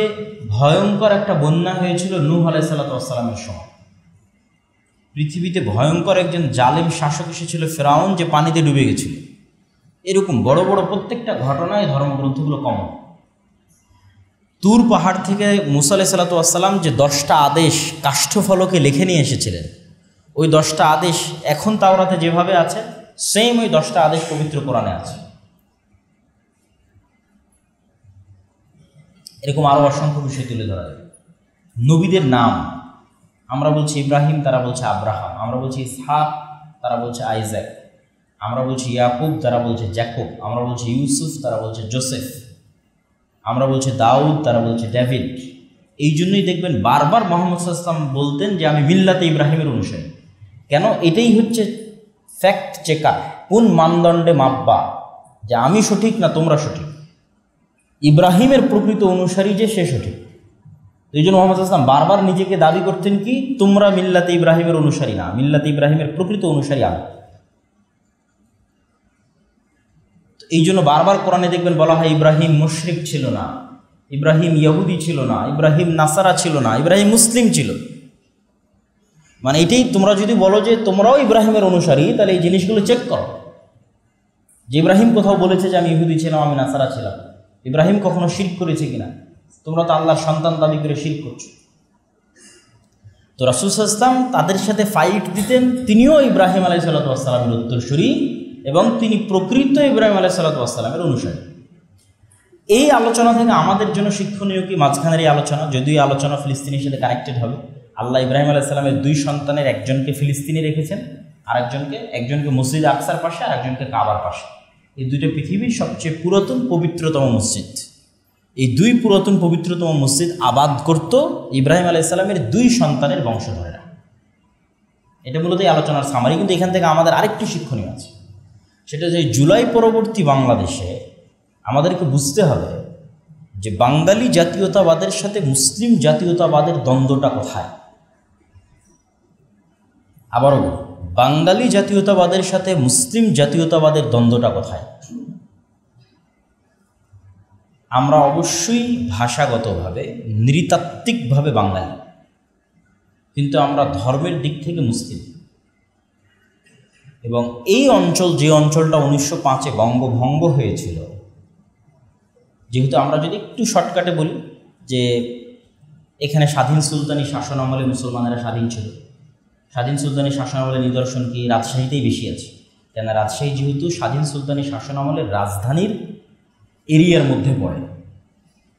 ভয়ঙ্কর একটা বন্যা হয়েছিল নূহ আলাইহিসসালাতু ওয়াসসালামের সময়। পৃথিবীতে ভয়ঙ্কর একজন জালেম শাসক এসেছিল ফেরাউন, যে পানিতে ডুবে গেছিল। এরকম বড় বড় প্রত্যেকটা ঘটনায় ধর্মগ্রন্থগুলো কমন। তুর পাহাড় থেকে মুসা আলাইহিসসালাতু ওয়াসসালাম যে 10টা আদেশ কাষ্ঠফলকে লিখে নিয়ে এসেছিলেন, ওই 10টা আদেশ এখন তাওরাতে যেভাবে আছে, সেম ওই 10টা আদেশ পবিত্র কোরআনে আছে। এরকম আরও অসংখ্য বিষয় তুলে ধরা যাবে। নবীদের নাম, আমরা বলছি ইব্রাহিম, তারা বলছে আব্রাহাম। আমরা বলছি ইসহাক, তারা বলছে আইজাক। আমরা বলছি ইয়াকুব, তারা বলছে জ্যাকব। আমরা বলছি ইউসুফ, তারা বলছে জোসেফ। আমরা বলছি দাউদ, তারা বলছে ডেভিড। এই জন্যই দেখবেন বারবার মুহাম্মদ সাল্লাল্লাহু আলাইহি ওয়াসাল্লাম বলতেন যে আমি মিল্লাতে ইব্রাহিমের অনুসারী। কেন? এটাই হচ্ছে ফ্যাক্ট চেকার, কোন মানদণ্ডে মাপবা যে আমি সঠিক না তোমরা সঠিক। ইব্রাহিমের প্রকৃত অনুসারী যে সে সঠিক। এই জন্য মুহাম্মদ সাল্লাল্লাহু আলাইহি ওয়াসাল্লাম বারবার নিজেকে দাবি করতেন কি, তোমরা মিল্লাতে ইব্রাহিমের অনুসারী না, মিল্লাতে ইব্রাহিমের প্রকৃত অনুসারী আমি। এই জন্য বারবার কোরআনে দেখবেন বলা হয় ইব্রাহিম মুশরিক ছিল না, ইব্রাহিম ইহুদি ছিল না, ইব্রাহিম নাসারা ছিল না, ইব্রাহিম মুসলিম ছিল। মানে এটাই, তোমরা যদি বলো যে তোমরাও ইব্রাহিমের অনুসারী, তাহলে এই জিনিসগুলো চেক করো যে ইব্রাহিম কোথাও বলেছে যে আমি ইহুদি ছিলাম, আমি নাসারা ছিলাম। ইব্রাহিম কখনো শিরক করেছে কিনা? তোমরা তো আল্লাহর সন্তান দাবি করে শিরক করছো। তো রাসূল সাল্লাল্লাহু আলাইহি ওয়াসাল্লাম তাদের সাথে ফাইট দিতেন। তিনিও ইব্রাহিম আলাইহিসসালাতু ওয়াসসালামের উত্তরসূরি এবং তিনি প্রকৃত ইব্রাহিম আলাইহিসসালাতু ওয়াসসালামের অনুসারী। এই আলোচনা থেকে আমাদের জন্য শিক্ষণীয় কি? মাঝখানের এই আলোচনা, যদিও এই আলোচনা ফিলিস্তিনের সাথে কানেক্টেড হবে। আল্লাহ ইব্রাহিম আলাইহিস সালামের 2 সন্তানের একজনকে ফিলিস্তিনে রেখেছেন, একজনকে মসজিদ আকসার পাশে, আর একজনকে কাবার পাশে। এই দুইটা পৃথিবীর সবচেয়ে পুরাতন পবিত্রতম মসজিদ। এই 2 পুরাতন পবিত্রতম মসজিদ আবাদ করত ইব্রাহিম আলাইহিস সালামের 2 সন্তানের বংশধরেরা। এটা মূলত এই আলোচনার সামারি। কিন্তু এখান থেকে আমাদের আরেকটি শিক্ষণীয় আছে, সেটা যে জুলাই পরবর্তী বাংলাদেশে আমাদেরকে বুঝতে হবে যে বাঙালি জাতীয়তাবাদের সাথে মুসলিম জাতীয়তাবাদের দ্বন্দ্বটা কোথায়। আবারও বলি, বাঙালি জাতীয়তাবাদের সাথে মুসলিম জাতীয়তাবাদের দ্বন্দ্বটা কোথায়? আমরা অবশ্যই ভাষাগতভাবে নৃতাত্ত্বিকভাবে বাঙালি, কিন্তু আমরা ধর্মের দিক থেকে মুসলিম। এবং এই অঞ্চল, যে অঞ্চলটা 1905-এ বঙ্গভঙ্গ হয়েছিল, যেহেতু আমরা যদি একটু শর্টকাটে বলি যে এখানে স্বাধীন সুলতানি শাসন আমলে মুসলমানেরা স্বাধীন ছিল। স্বাধীন সুলতানি শাসন আমলের নিদর্শন কি? রাজশাহীতেই বেশি আছে, কেন রাজশাহী যেহেতু স্বাধীন সুলতানি শাসন আমলের রাজধানীর এরিয়ার মধ্যে পড়ে,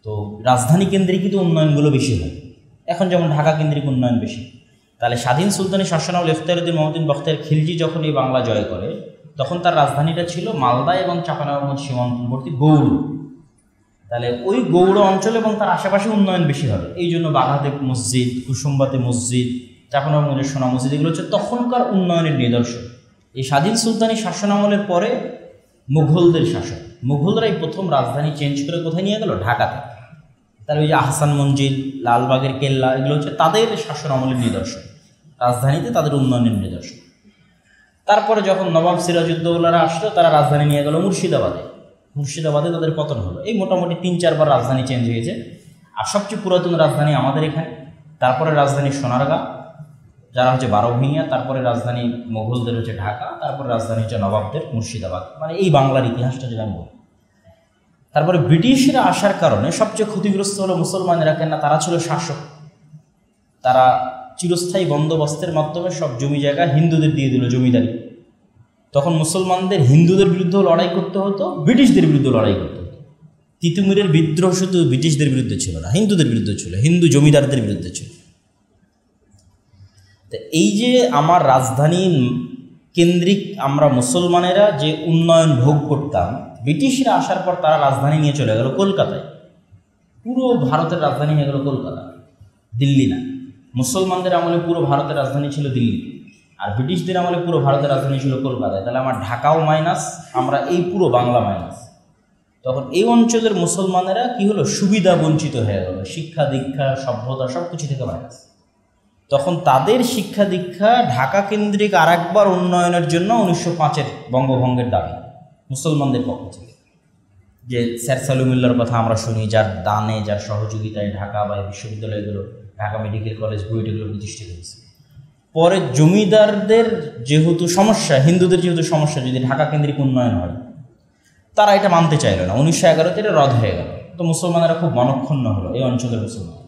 তো রাজধানী কেন্দ্রিকৃত উন্নয়নগুলো বেশি হয়। এখন যেমন ঢাকা কেন্দ্রিক উন্নয়ন বেশি। তাহলে স্বাধীন সুলতানি শাসন আমল ইখতিয়ারউদ্দিন মহদ্দিন বখতিয়ার খিলজি যখন এই বাংলা জয় করে, তখন তার রাজধানীটা ছিল মালদা এবং চাঁপাইনবাবগঞ্জ সীমান্তবর্তী গৌড়। তাহলে ওই গৌড় অঞ্চল এবং তার আশেপাশে উন্নয়ন বেশি হবে। এই জন্য বাঘাদেব মসজিদ, কুসুমবাতে মসজিদ, চাঁপাইনবাবগঞ্জের সোনা মসজিদ, এগুলো হচ্ছে তখনকার উন্নয়নের নিদর্শন। এই স্বাধীন সুলতানি শাসন আমলের পরে মুঘলদের শাসন, মুঘলরা এই প্রথম রাজধানী চেঞ্জ করে কোথায় নিয়ে গেল? ঢাকাতে। তার ওই যে আহসান মঞ্জিল, লালবাগের কেল্লা, এগুলো হচ্ছে তাদের শাসন আমলের নিদর্শন, রাজধানীতে তাদের উন্নয়নের নিদর্শন। তারপরে যখন নবাব সিরাজউদ্দৌলারা আসলো, তারা রাজধানী নিয়ে গেল মুর্শিদাবাদে। মুর্শিদাবাদে তাদের পতন হলো। এই মোটামুটি 3-4 বার রাজধানী চেঞ্জ হয়েছে। আর সবচেয়ে পুরাতন রাজধানী আমাদের এখানে, তারপরে রাজধানী সোনারগাঁ, যারা হচ্ছে 12 ভূঁইয়া, তারপরে রাজধানী মোগলদের হচ্ছে ঢাকা, তারপরে রাজধানী হচ্ছে নবাবদের মুর্শিদাবাদ। মানে এই বাংলার ইতিহাসটা যদি আমি বলি। তারপরে ব্রিটিশরা আসার কারণে সবচেয়ে ক্ষতিগ্রস্ত হলো মুসলমানেরা, কেননা তারা ছিল শাসক। তারা চিরস্থায়ী বন্দোবস্তের মাধ্যমে সব জমি জায়গা হিন্দুদের দিয়ে দিল, জমিদারি। তখন মুসলমানদের হিন্দুদের বিরুদ্ধেও লড়াই করতে হতো, ব্রিটিশদের বিরুদ্ধে লড়াই করতে হতো। তিতুমিরের বিদ্রোহ শুধু ব্রিটিশদের বিরুদ্ধে ছিল না, হিন্দুদের বিরুদ্ধে ছিল, হিন্দু জমিদারদের বিরুদ্ধে ছিল। তো এই যে আমার রাজধানী কেন্দ্রিক আমরা মুসলমানেরা যে উন্নয়ন ভোগ করতাম, ব্রিটিশরা আসার পর তারা রাজধানী নিয়ে চলে গেল কলকাতায়। পুরো ভারতের রাজধানী হয়ে গেল কলকাতা, দিল্লি না। মুসলমানদের আমলে পুরো ভারতের রাজধানী ছিল দিল্লি, আর ব্রিটিশদের আমলে পুরো ভারতের রাজধানী ছিল কলকাতায়। তাহলে আমার ঢাকাও মাইনাস, আমরা এই পুরো বাংলা মাইনাস। তখন এই অঞ্চলের মুসলমানেরা কি হলো? সুবিধা বঞ্চিত হয়ে গেল, শিক্ষা দীক্ষা সভ্যতা সব কিছু থেকে মাইনাস। তখন তাদের শিক্ষা দীক্ষা ঢাকা কেন্দ্রিক আর একবার উন্নয়নের জন্য 1905-এর বঙ্গভঙ্গের দাবি মুসলমানদের পক্ষ থেকে। যে স্যার সালুমিল্লার কথা আমরা শুনি, যার দানে, যার সহযোগিতায় ঢাকা বা বিশ্ববিদ্যালয়গুলো, ঢাকা মেডিকেল কলেজ, বুয়েট, এগুলো প্রতিষ্ঠিত হয়েছে। পরে জমিদারদের যেহেতু সমস্যা, হিন্দুদের যেহেতু সমস্যা, যদি ঢাকা কেন্দ্রিক উন্নয়ন হয়, তারা এটা মানতে চাইল না। 1911-তে এটা রদ হয়ে গেল। তো মুসলমানেরা খুব মনক্ষুণ্ণ হলো, এই অঞ্চলের মুসলমান।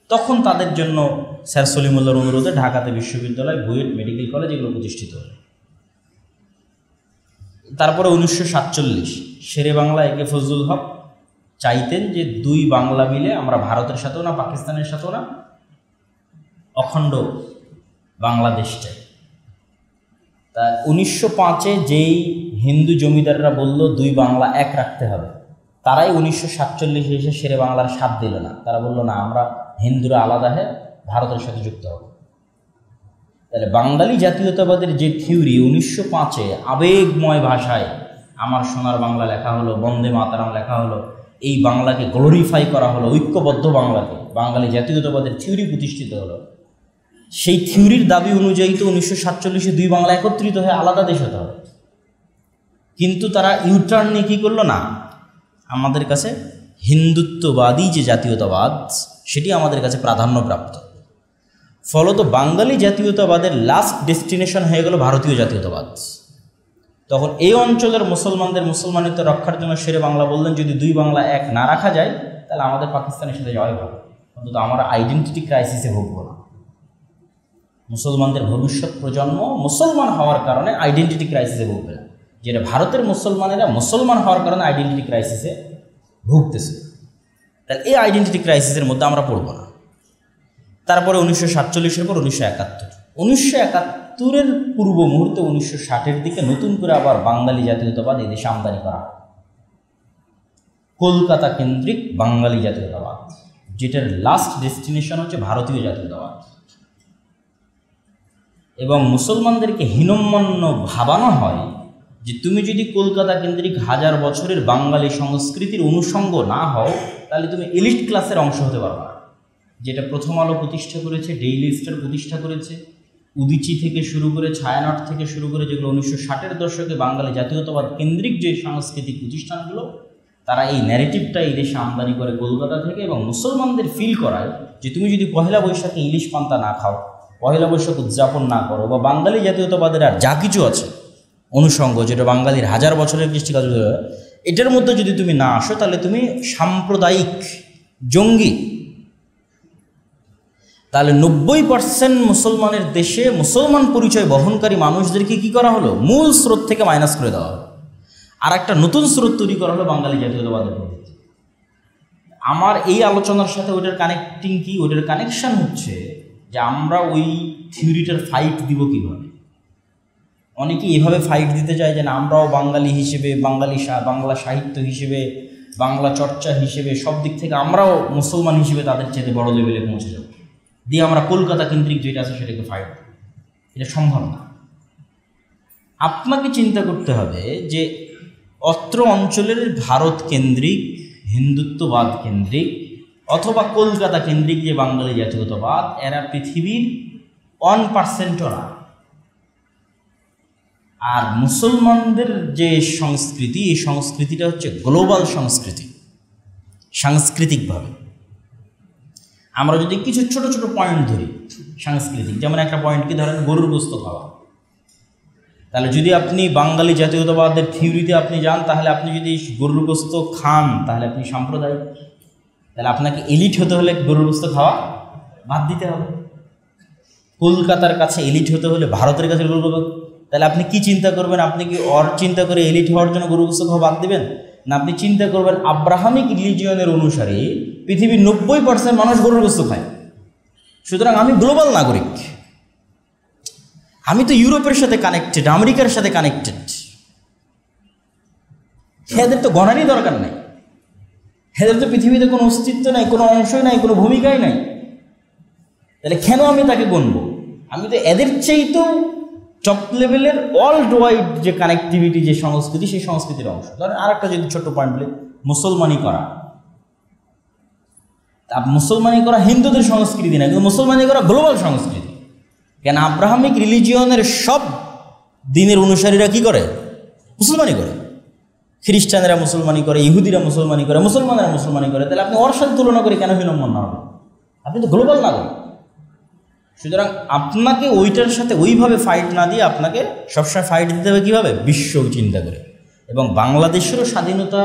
তখন তাদের জন্য স্যার সলিমুল্লাহর অনুরোধে ঢাকাতে বিশ্ববিদ্যালয়, বুয়েট, মেডিকেল কলেজ, এগুলো প্রতিষ্ঠিত হলো। তারপরে 1947 শেরে বাংলা একে ফজলুল হক চাইতেন যে দুই বাংলা মিলে আমরা ভারতের সাথেও না, পাকিস্তানের সাথেও না, অখণ্ড বাংলাদেশ চাই। তা 1905-এ যেই হিন্দু জমিদাররা বলল দুই বাংলা এক রাখতে হবে, তারাই 1947 এসে শেরে বাংলার সাথ দিল না। তারা বলল না, আমরা হিন্দুরা আলাদা হয়ে ভারতের সাথে যুক্ত হব। তাহলে বাঙালি জাতীয়তাবাদের যে থিওরি 1905-এ আবেগময় ভাষায় আমার সোনার বাংলা লেখা হলো, বন্দে মাতারাম লেখা হলো, এই বাংলাকে গ্লোরিফাই করা হলো, ঐক্যবদ্ধ বাংলাকে, বাঙালি জাতীয়তাবাদের থিওরি প্রতিষ্ঠিত হলো। সেই থিওরির দাবি অনুযায়ী তো 1947-এ দুই বাংলা একত্রিত হয়ে আলাদা দেশ হতে হবে। কিন্তু তারা ইউটার্ন নিয়ে কী করলো? না, আমাদের কাছে হিন্দুত্ববাদী যে জাতীয়তাবাদ, সেটি আমাদের কাছে প্রাধান্যপ্রাপ্ত। ফলত বাঙালি জাতীয়তাবাদের লাস্ট ডেস্টিনেশন হয়ে গেল ভারতীয় জাতীয়তাবাদ। তখন এই অঞ্চলের মুসলমানদের মুসলমানিত্ব রক্ষার জন্য শেরে বাংলা বললেন, যদি দুই বাংলা এক না রাখা যায়, তাহলে আমাদের পাকিস্তানের সাথে যাওয়াই ভালো, অন্তত আমরা আইডেন্টিটি ক্রাইসিসে ভুগব না। মুসলমানদের ভবিষ্যৎ প্রজন্ম মুসলমান হওয়ার কারণে আইডেন্টিটি ক্রাইসিসে ভুগবে না, যেটা ভারতের মুসলমানেরা মুসলমান হওয়ার কারণে আইডেন্টিটি ক্রাইসিসে ভুগতেছে। তাহলে এই আইডেন্টিটি ক্রাইসিসের মধ্যে আমরা পড়ব না। তারপরে 1947-এর পর 1971-এর পূর্ব মুহূর্তে 1960-এর দিকে নতুন করে আবার বাঙালি জাতীয়তাবাদ এই দেশে আমদানি করা হয়। কলকাতা কেন্দ্রিক বাঙালি জাতীয়তাবাদ, যেটার লাস্ট ডেস্টিনেশন হচ্ছে ভারতীয় জাতীয়তাবাদ। এবং মুসলমানদেরকে হীনম্মন্য ভাবানো হয় যে তুমি যদি কলকাতা কেন্দ্রিক হাজার বছরের বাঙালি সংস্কৃতির অনুষঙ্গ না হও, তাহলে তুমি এলিট ক্লাসের অংশ হতে পারবে না। যেটা প্রথম আলো প্রতিষ্ঠা করেছে, ডেইলি স্টার প্রতিষ্ঠা করেছে, উদিচি থেকে শুরু করে, ছায়ানট থেকে শুরু করে, যেগুলো 1960-এর দশকে বাঙালি জাতীয়তাবাদ কেন্দ্রিক যে সাংস্কৃতিক প্রতিষ্ঠানগুলো, তারা এই ন্যারেটিভটা এই দেশে আমদানি করে কলকাতা থেকে এবং মুসলমানদের ফিল করায় যে তুমি যদি পহেলা বৈশাখে ইলিশ পান্তা না খাও, পহেলা বৈশাখ উদযাপন না করো, বা বাঙালি জাতীয়তাবাদের আর যা কিছু আছে অনুষঙ্গ, যেটা বাঙালির হাজার বছরের কৃষ্টিকাজ, এটার মধ্যে যদি তুমি না আসো তাহলে তুমি সাম্প্রদায়িক জঙ্গি। তাহলে 90% মুসলমানের দেশে মুসলমান পরিচয় বহনকারী মানুষদেরকে কি করা হলো? মূল স্রোত থেকে মাইনাস করে দেওয়া হলো। আর একটা নতুন স্রোত তৈরি করা হলো বাঙালি জাতীয়তাবাদের মধ্যে। আমার এই আলোচনার সাথে ওইটার কানেক্টিং কি, ওইটার কানেকশান হচ্ছে যে আমরা ওই থিওরিটার ফাইট দিব কীভাবে। অনেকে এভাবে ফাইট দিতে চায় যে না, আমরাও বাঙালি হিসেবে, বাংলা সাহিত্য হিসেবে, বাংলা চর্চা হিসেবে, সব দিক থেকে আমরাও মুসলমান হিসেবে তাদের চেয়ে বড় লেভেলে পৌঁছে যাব, দিয়ে আমরা কলকাতা কেন্দ্রিক যেটা আছে সেটাকে ফাইট। এটা সম্ভব না। আপনাকে চিন্তা করতে হবে যে অত্র অঞ্চলের ভারত কেন্দ্রিক, হিন্দুত্ববাদ কেন্দ্রিক অথবা কলকাতা কেন্দ্রিক যে বাঙালি জাতীয়তাবাদ, এরা পৃথিবীর 1%ও না। আর মুসলমানদের যে সংস্কৃতি, এই সংস্কৃতিটা হচ্ছে গ্লোবাল সংস্কৃতি। সাংস্কৃতিকভাবে আমরা যদি কিছু ছোট ছোট পয়েন্ট ধরি সাংস্কৃতিক, যেমন একটা পয়েন্ট কি ধরেন গরুর গোস্ত খাওয়া, তাহলে যদি আপনি বাঙালি জাতীয়তাবাদের থিওরিতে আপনি যান, তাহলে আপনি যদি গরুর গোস্ত খান তাহলে আপনি সাম্প্রদায়িক। তাহলে আপনাকে এলিট হতে হলে গরুর গোস্ত খাওয়া বাদ দিতে হবে। কলকাতার কাছে এলিট হতে হলে ভারতের কাছে গরুর গোস্ত, তাহলে আপনি কি চিন্তা করবেন? আপনি কি চিন্তা করে এলিট হওয়ার জন্য গরুর গোস্ত খাওয়া বাদ দেবেন? না, আপনি চিন্তা করবেন আব্রাহামিক রিলিজিয়নের অনুসারে পৃথিবীর 90% মানুষ গরুর গোস্ত খায়, সুতরাং আমি গ্লোবাল নাগরিক, আমি তো ইউরোপের সাথে কানেক্টেড, আমেরিকার সাথে কানেক্টেড। এদের তো গণারই দরকার নাই, এদের তো পৃথিবীতে কোনো অস্তিত্ব নাই, কোনো অংশই নাই, কোনো ভূমিকাই নাই। তাহলে কেন আমি তাকে গণব? আমি তো এদের চাইতেও টপ লেভেলের ওয়ার্ল্ড ওয়াইড যে কানেক্টিভিটি, যে সংস্কৃতি, সেই সংস্কৃতির অংশ। ধরেন আর একটা যদি ছোট্ট পয়েন্ট বলি, মুসলমানি করা। মুসলমানি করা হিন্দুদের সংস্কৃতি না, কিন্তু মুসলমানি করা গ্লোবাল সংস্কৃতি। কেন? আব্রাহামিক রিলিজিয়নের সব দিনের অনুসারীরা কি করে? মুসলমানি করে। খ্রিস্টানেরা মুসলমানি করে, ইহুদিরা মুসলমানি করে, মুসলমানেরা মুসলমানি করে। তাহলে আপনি ওর সাথে তুলনা করে কেন বিনম্র না হবেন? আপনি তো গ্লোবাল নাগরিক। সুতরাং আপনাকে ওইটার সাথে ওইভাবে ফাইট না দিয়ে আপনাকে সবসময় ফাইট দিতে হবে কীভাবে? বিশ্ব চিন্তা করে। এবং বাংলাদেশেরও স্বাধীনতা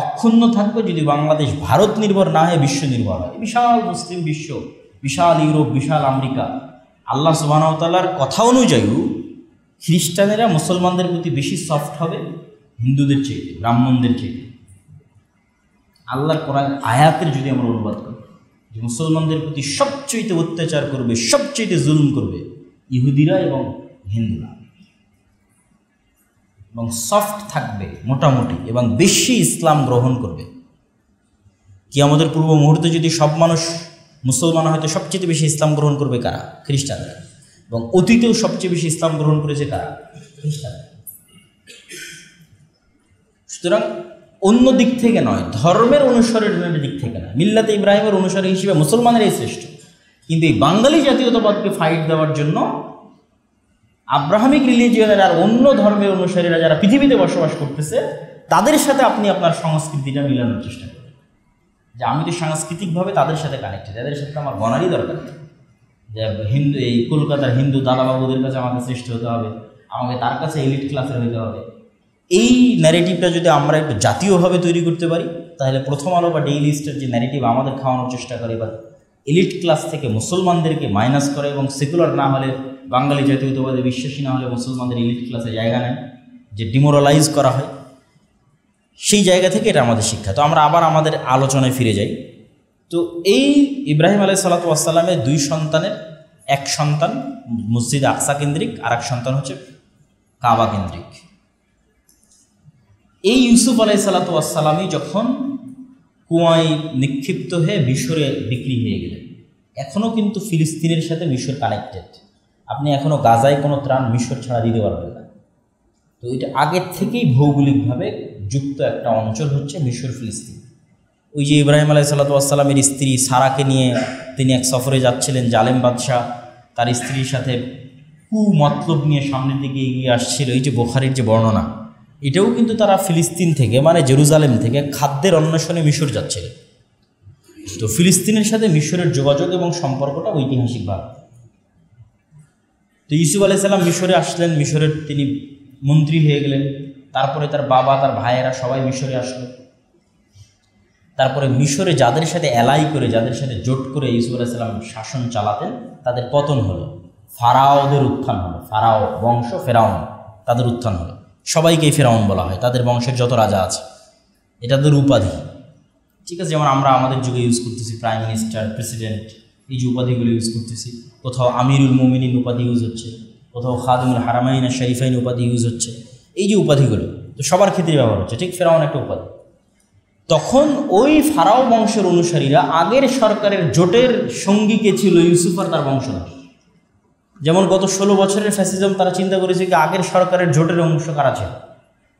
অক্ষুণ্ণ থাকবে যদি বাংলাদেশ ভারত নির্ভর না হয়ে বিশ্ব নির্ভর হয়। বিশাল মুসলিম বিশ্ব, বিশাল ইউরোপ, বিশাল আমেরিকা। আল্লাহ সুবহানাহু ওয়া তাআলার কথা অনুযায়ী খ্রিস্টানেরা মুসলমানদের প্রতি বেশি সফট হবে হিন্দুদের চেয়ে, ব্রাহ্মণদের চেয়ে। আল্লাহর কোরআন আয়াতের যদি আমরা অনুবাদ করি যে মুসলমানদের প্রতি সবচেয়ে অত্যাচার করবে, সবচেয়ে জুলুম করবে ইহুদিরা এবং হিন্দুরা, এবং সফট থাকবে মোটামুটি, এবং বেশি ইসলাম গ্রহণ করবে। কিয়ামতের পূর্ব মুহূর্তে যদি সব মানুষ মুসলমান হয়তো সবচেয়ে বেশি ইসলাম গ্রহণ করবে কারা? খ্রিস্টানরা। এবং অতীতেও সবচেয়ে বেশি ইসলাম গ্রহণ করেছে কারা? খ্রিস্টানরা। সুতরাং অন্য দিক থেকে নয়, ধর্মের অনুসরণের দিক থেকে নয়, মিল্লাতে ইব্রাহিমের অনুসারী হিসেবে মুসলমানেরাই শ্রেষ্ঠ। কিন্তু এই বাঙালি জাতীয়তাবাদকে ফাইট দেওয়ার জন্য আব্রাহামিক রিলিজিয়নের আর অন্য ধর্মের অনুসারীরা যারা পৃথিবীতে বসবাস করতেছে তাদের সাথে আপনি আপনার সংস্কৃতিটা মিলানোর চেষ্টা করেন, যে আমি তো সাংস্কৃতিকভাবে তাদের সাথে কানেক্টেড, এদের সাথে আমার গণারই দরকার নেই যে হিন্দু, এই কলকাতার হিন্দু দাদাবাবুদের কাছে আমাকে শ্রেষ্ঠ হতে হবে, আমাকে তার কাছে এলিট ক্লাসের হতে হবে। এই ন্যারেটিভটা যদি আমরা একটু জাতীয়ভাবে তৈরি করতে পারি, তাহলে প্রথম আলো বা ডেইলি স্টার যে ন্যারেটিভ আমাদের খাওয়ানোর চেষ্টা করে বা এলিট ক্লাস থেকে মুসলমানদেরকে মাইনাস করে এবং সেকুলার না হলে, বাঙালি জাতীয়তাবাদে বিশ্বাসী না হলে মুসলমানদের এলিট ক্লাসে জায়গা নেয়, যে ডিমোরালাইজ করা হয়, সেই জায়গা থেকে এটা আমাদের শিক্ষা। তো আমরা আবার আমাদের আলোচনায় ফিরে যাই। তো এই ইব্রাহিম আলাইহিসসালাতু ওয়াসসালামের দুই সন্তানের এক সন্তান মসজিদ আকসা কেন্দ্রিক, আর এক সন্তান হচ্ছে কাবা কেন্দ্রিক। এই ইউসুফ আলাইহিসসালাতু ওয়াসসালামই যখন কুয়ায় নিক্ষিপ্ত হয়ে মিশরে বিক্রি হয়ে গেলেন, এখনও কিন্তু ফিলিস্তিনের সাথে মিশর কানেক্টেড। আপনি এখনও গাজায় কোনো ত্রাণ মিশর ছাড়া দিতে পারবেন না। তো এটা আগের থেকেই ভৌগোলিকভাবে যুক্ত একটা অঞ্চল হচ্ছে মিশর ফিলিস্তিন। ওই যে ইব্রাহিম আলাইহিসসালাতু ওয়াসসালামের স্ত্রী সারাকে নিয়ে তিনি এক সফরে যাচ্ছিলেন, জালেম বাদশাহ তার স্ত্রীর সাথে মতলব নিয়ে সামনের দিকে এগিয়ে আসছিল, এই যে বুখারীর যে বর্ণনা, এটাও কিন্তু তারা ফিলিস্তিন থেকে মানে জেরুজালেম থেকে খাদ্যের অন্বেষণে মিশর যাচ্ছিল। তো ফিলিস্তিনের সাথে মিশরের যোগাযোগ এবং সম্পর্কটা ঐতিহাসিকভাবে। তো ইউসুফ আলাইহিস সালাম মিশরে আসলেন, মিশরের তিনি মন্ত্রী হয়ে গেলেন। তারপরে তার বাবা, তার ভাইয়েরা সবাই মিশরে আসলো। তারপরে মিশরে যাদের সাথে এলাই করে, যাদের সাথে জোট করে ইউসুফ আলাইহিস সালাম শাসন চালাতেন, তাদের পতন হলো, ফারাওদের উত্থান হলো। ফারাও বংশ, ফেরাউন, তাদের উত্থান হলো। সবাইকেই ফেরাউন বলা হয়, তাদের বংশের যত রাজা আছে, এটা তাদের উপাধি। ঠিক আছে, যেমন আমরা আমাদের যুগে ইউজ করতেছি প্রাইম মিনিস্টার, প্রেসিডেন্ট, এই যে উপাধিগুলো ইউজ করতেছি। কোথাও আমিরুল মুমিনিন উপাধি ইউজ হচ্ছে, কোথাও খাদিমুল হারামাইন আর শরীফাইন উপাধি ইউজ হচ্ছে। এই যে উপাধিগুলো তো সবার ক্ষেত্রে ব্যবহার হচ্ছে। ঠিক ফেরাউন একটা উপাধি। তখন ওই ফারাও বংশের অনুসারীরা আগের সরকারের জোটের সঙ্গী কে ছিল? ইউসুফ আর তার বংশধর। যেমন গত 16 বছরের ফ্যাসিজম, তারা চিন্তা করেছে কি আগের সরকারের জোটের অংশ কারা ছিল।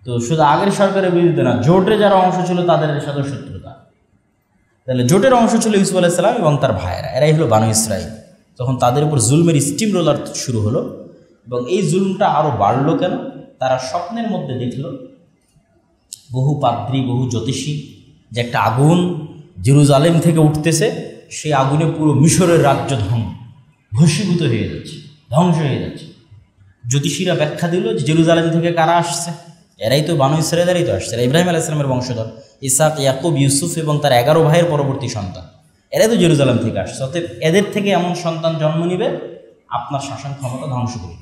তো শুধু আগের সরকারের বিরুদ্ধে না, জোটে যারা অংশ ছিল তাদের সাথে শত্রুতা। তাহলে জোটের অংশ ছিল ইউসুফ আলাইহিস সালাম এবং তার ভাইয়েরা, এরাই হলো বানু ইসরাইল। তখন তাদের উপর জুলমের স্টিম রোলার শুরু হলো এবং এই জুলমটা আরও বাড়লো কেন? তারা স্বপ্নের মধ্যে দেখল বহু পাদ্রী, বহু জ্যোতিষী, যে একটা আগুন জেরুজালেম থেকে উঠতেছে, সেই আগুনে পুরো মিশরের রাজ্য ভস্মীভূত হয়ে যাচ্ছে, ধ্বংস হয়ে যাচ্ছে। জ্যোতিষীরা ব্যাখ্যা দিল যে জেরুজালেম থেকে কারা আসছে? এরাই তো বানু ইসরাইলেরই তো আসছে, ইব্রাহিম আলাইহিস সালামের বংশধর, ইসহাক, ইয়াকুব, ইউসুফ এবং তার 11 ভাইয়ের পরবর্তী সন্তান। এরাই তো জেরুজালেম থেকে আসছে। অতএব এদের থেকে এমন সন্তান জন্ম নিবে আপনার শাসন ক্ষমতা ধ্বংস করে।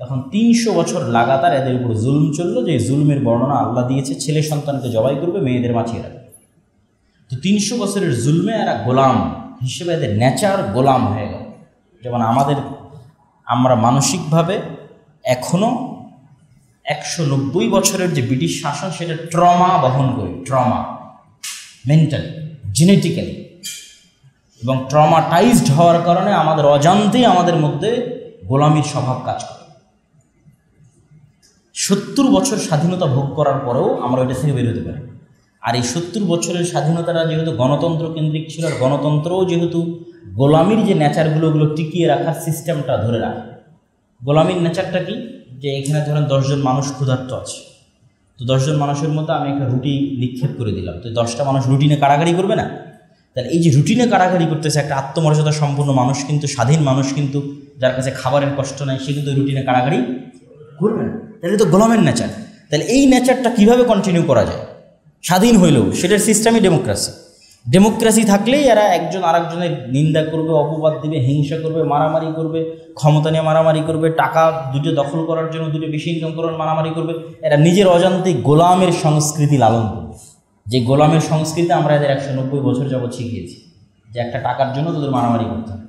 তখন 300 বছর লাগাতার এদের উপর জুলম চললো, যে জুলমের বর্ণনা আল্লাহ দিয়েছে, ছেলে সন্তানকে জবাই করবে, মেয়েদের বাঁচিয়ে রাখবে। তো 300 বছরের জুলমে এরা গোলাম হিসেবে, এদের নেচার গোলাম হয়ে গেল। যেমন আমরা মানসিকভাবে এখনও 190 বছরের যে ব্রিটিশ শাসন, সেটা ট্রমা বহন করি, ট্রমা মেন্টালি, জেনেটিক্যালি, এবং ট্রমাটাইজড হওয়ার কারণে আমাদের অজান্তেই আমাদের মধ্যে গোলামির স্বভাব কাজ করে। 70 বছর স্বাধীনতা ভোগ করার পরেও আমরা এটা থেকে বের হতে পারি। আর এই 70 বছরের স্বাধীনতাটা যেহেতু গণতন্ত্র কেন্দ্রিক ছিল, আর গণতন্ত্রও যেহেতু গোলামির যে নেচারগুলো টিকিয়ে রাখার সিস্টেমটা ধরে রাখে। গোলামির নেচারটা কি? যে এখানে ধরেন 10 জন মানুষ ক্ষুধার্ত আছে, তো 10 জন মানুষের মধ্যে আমি একটা রুটি নিক্ষেপ করে দিলাম, তো 10টা মানুষ রুটিনে কাড়াকাড়ি করবে না? তাহলে এই যে রুটিনে কাড়াকাড়ি করতেছে একটা আত্মমর্যাদা সম্পন্ন মানুষ, কিন্তু স্বাধীন মানুষ, কিন্তু যার কাছে খাবারের কষ্ট নাই, সে কিন্তু রুটিনে কাড়াকাড়ি করবে না। তাহলে তো গোলামের নেচার। তাহলে এই নেচারটা কীভাবে কন্টিনিউ করা যায় স্বাধীন হইলেও? সেটার সিস্টেমই ডেমোক্রেসি। ডেমোক্রেসি থাকলেই এরা একজন আরেকজনের নিন্দা করবে, অপবাদ দিবে, হিংসা করবে, মারামারি করবে, ক্ষমতা নিয়ে মারামারি করবে, টাকা দুটো দখল করার জন্য দুটো বেশি ইনকাম করার মারামারি করবে। এরা নিজের অজান্তে গোলামের সংস্কৃতি লালন করবে, যে গোলামের সংস্কৃতি আমরা এদের 190 বছর যাবৎ শিখিয়েছি, যে একটা টাকার জন্য তোদের মারামারি করতে হবে,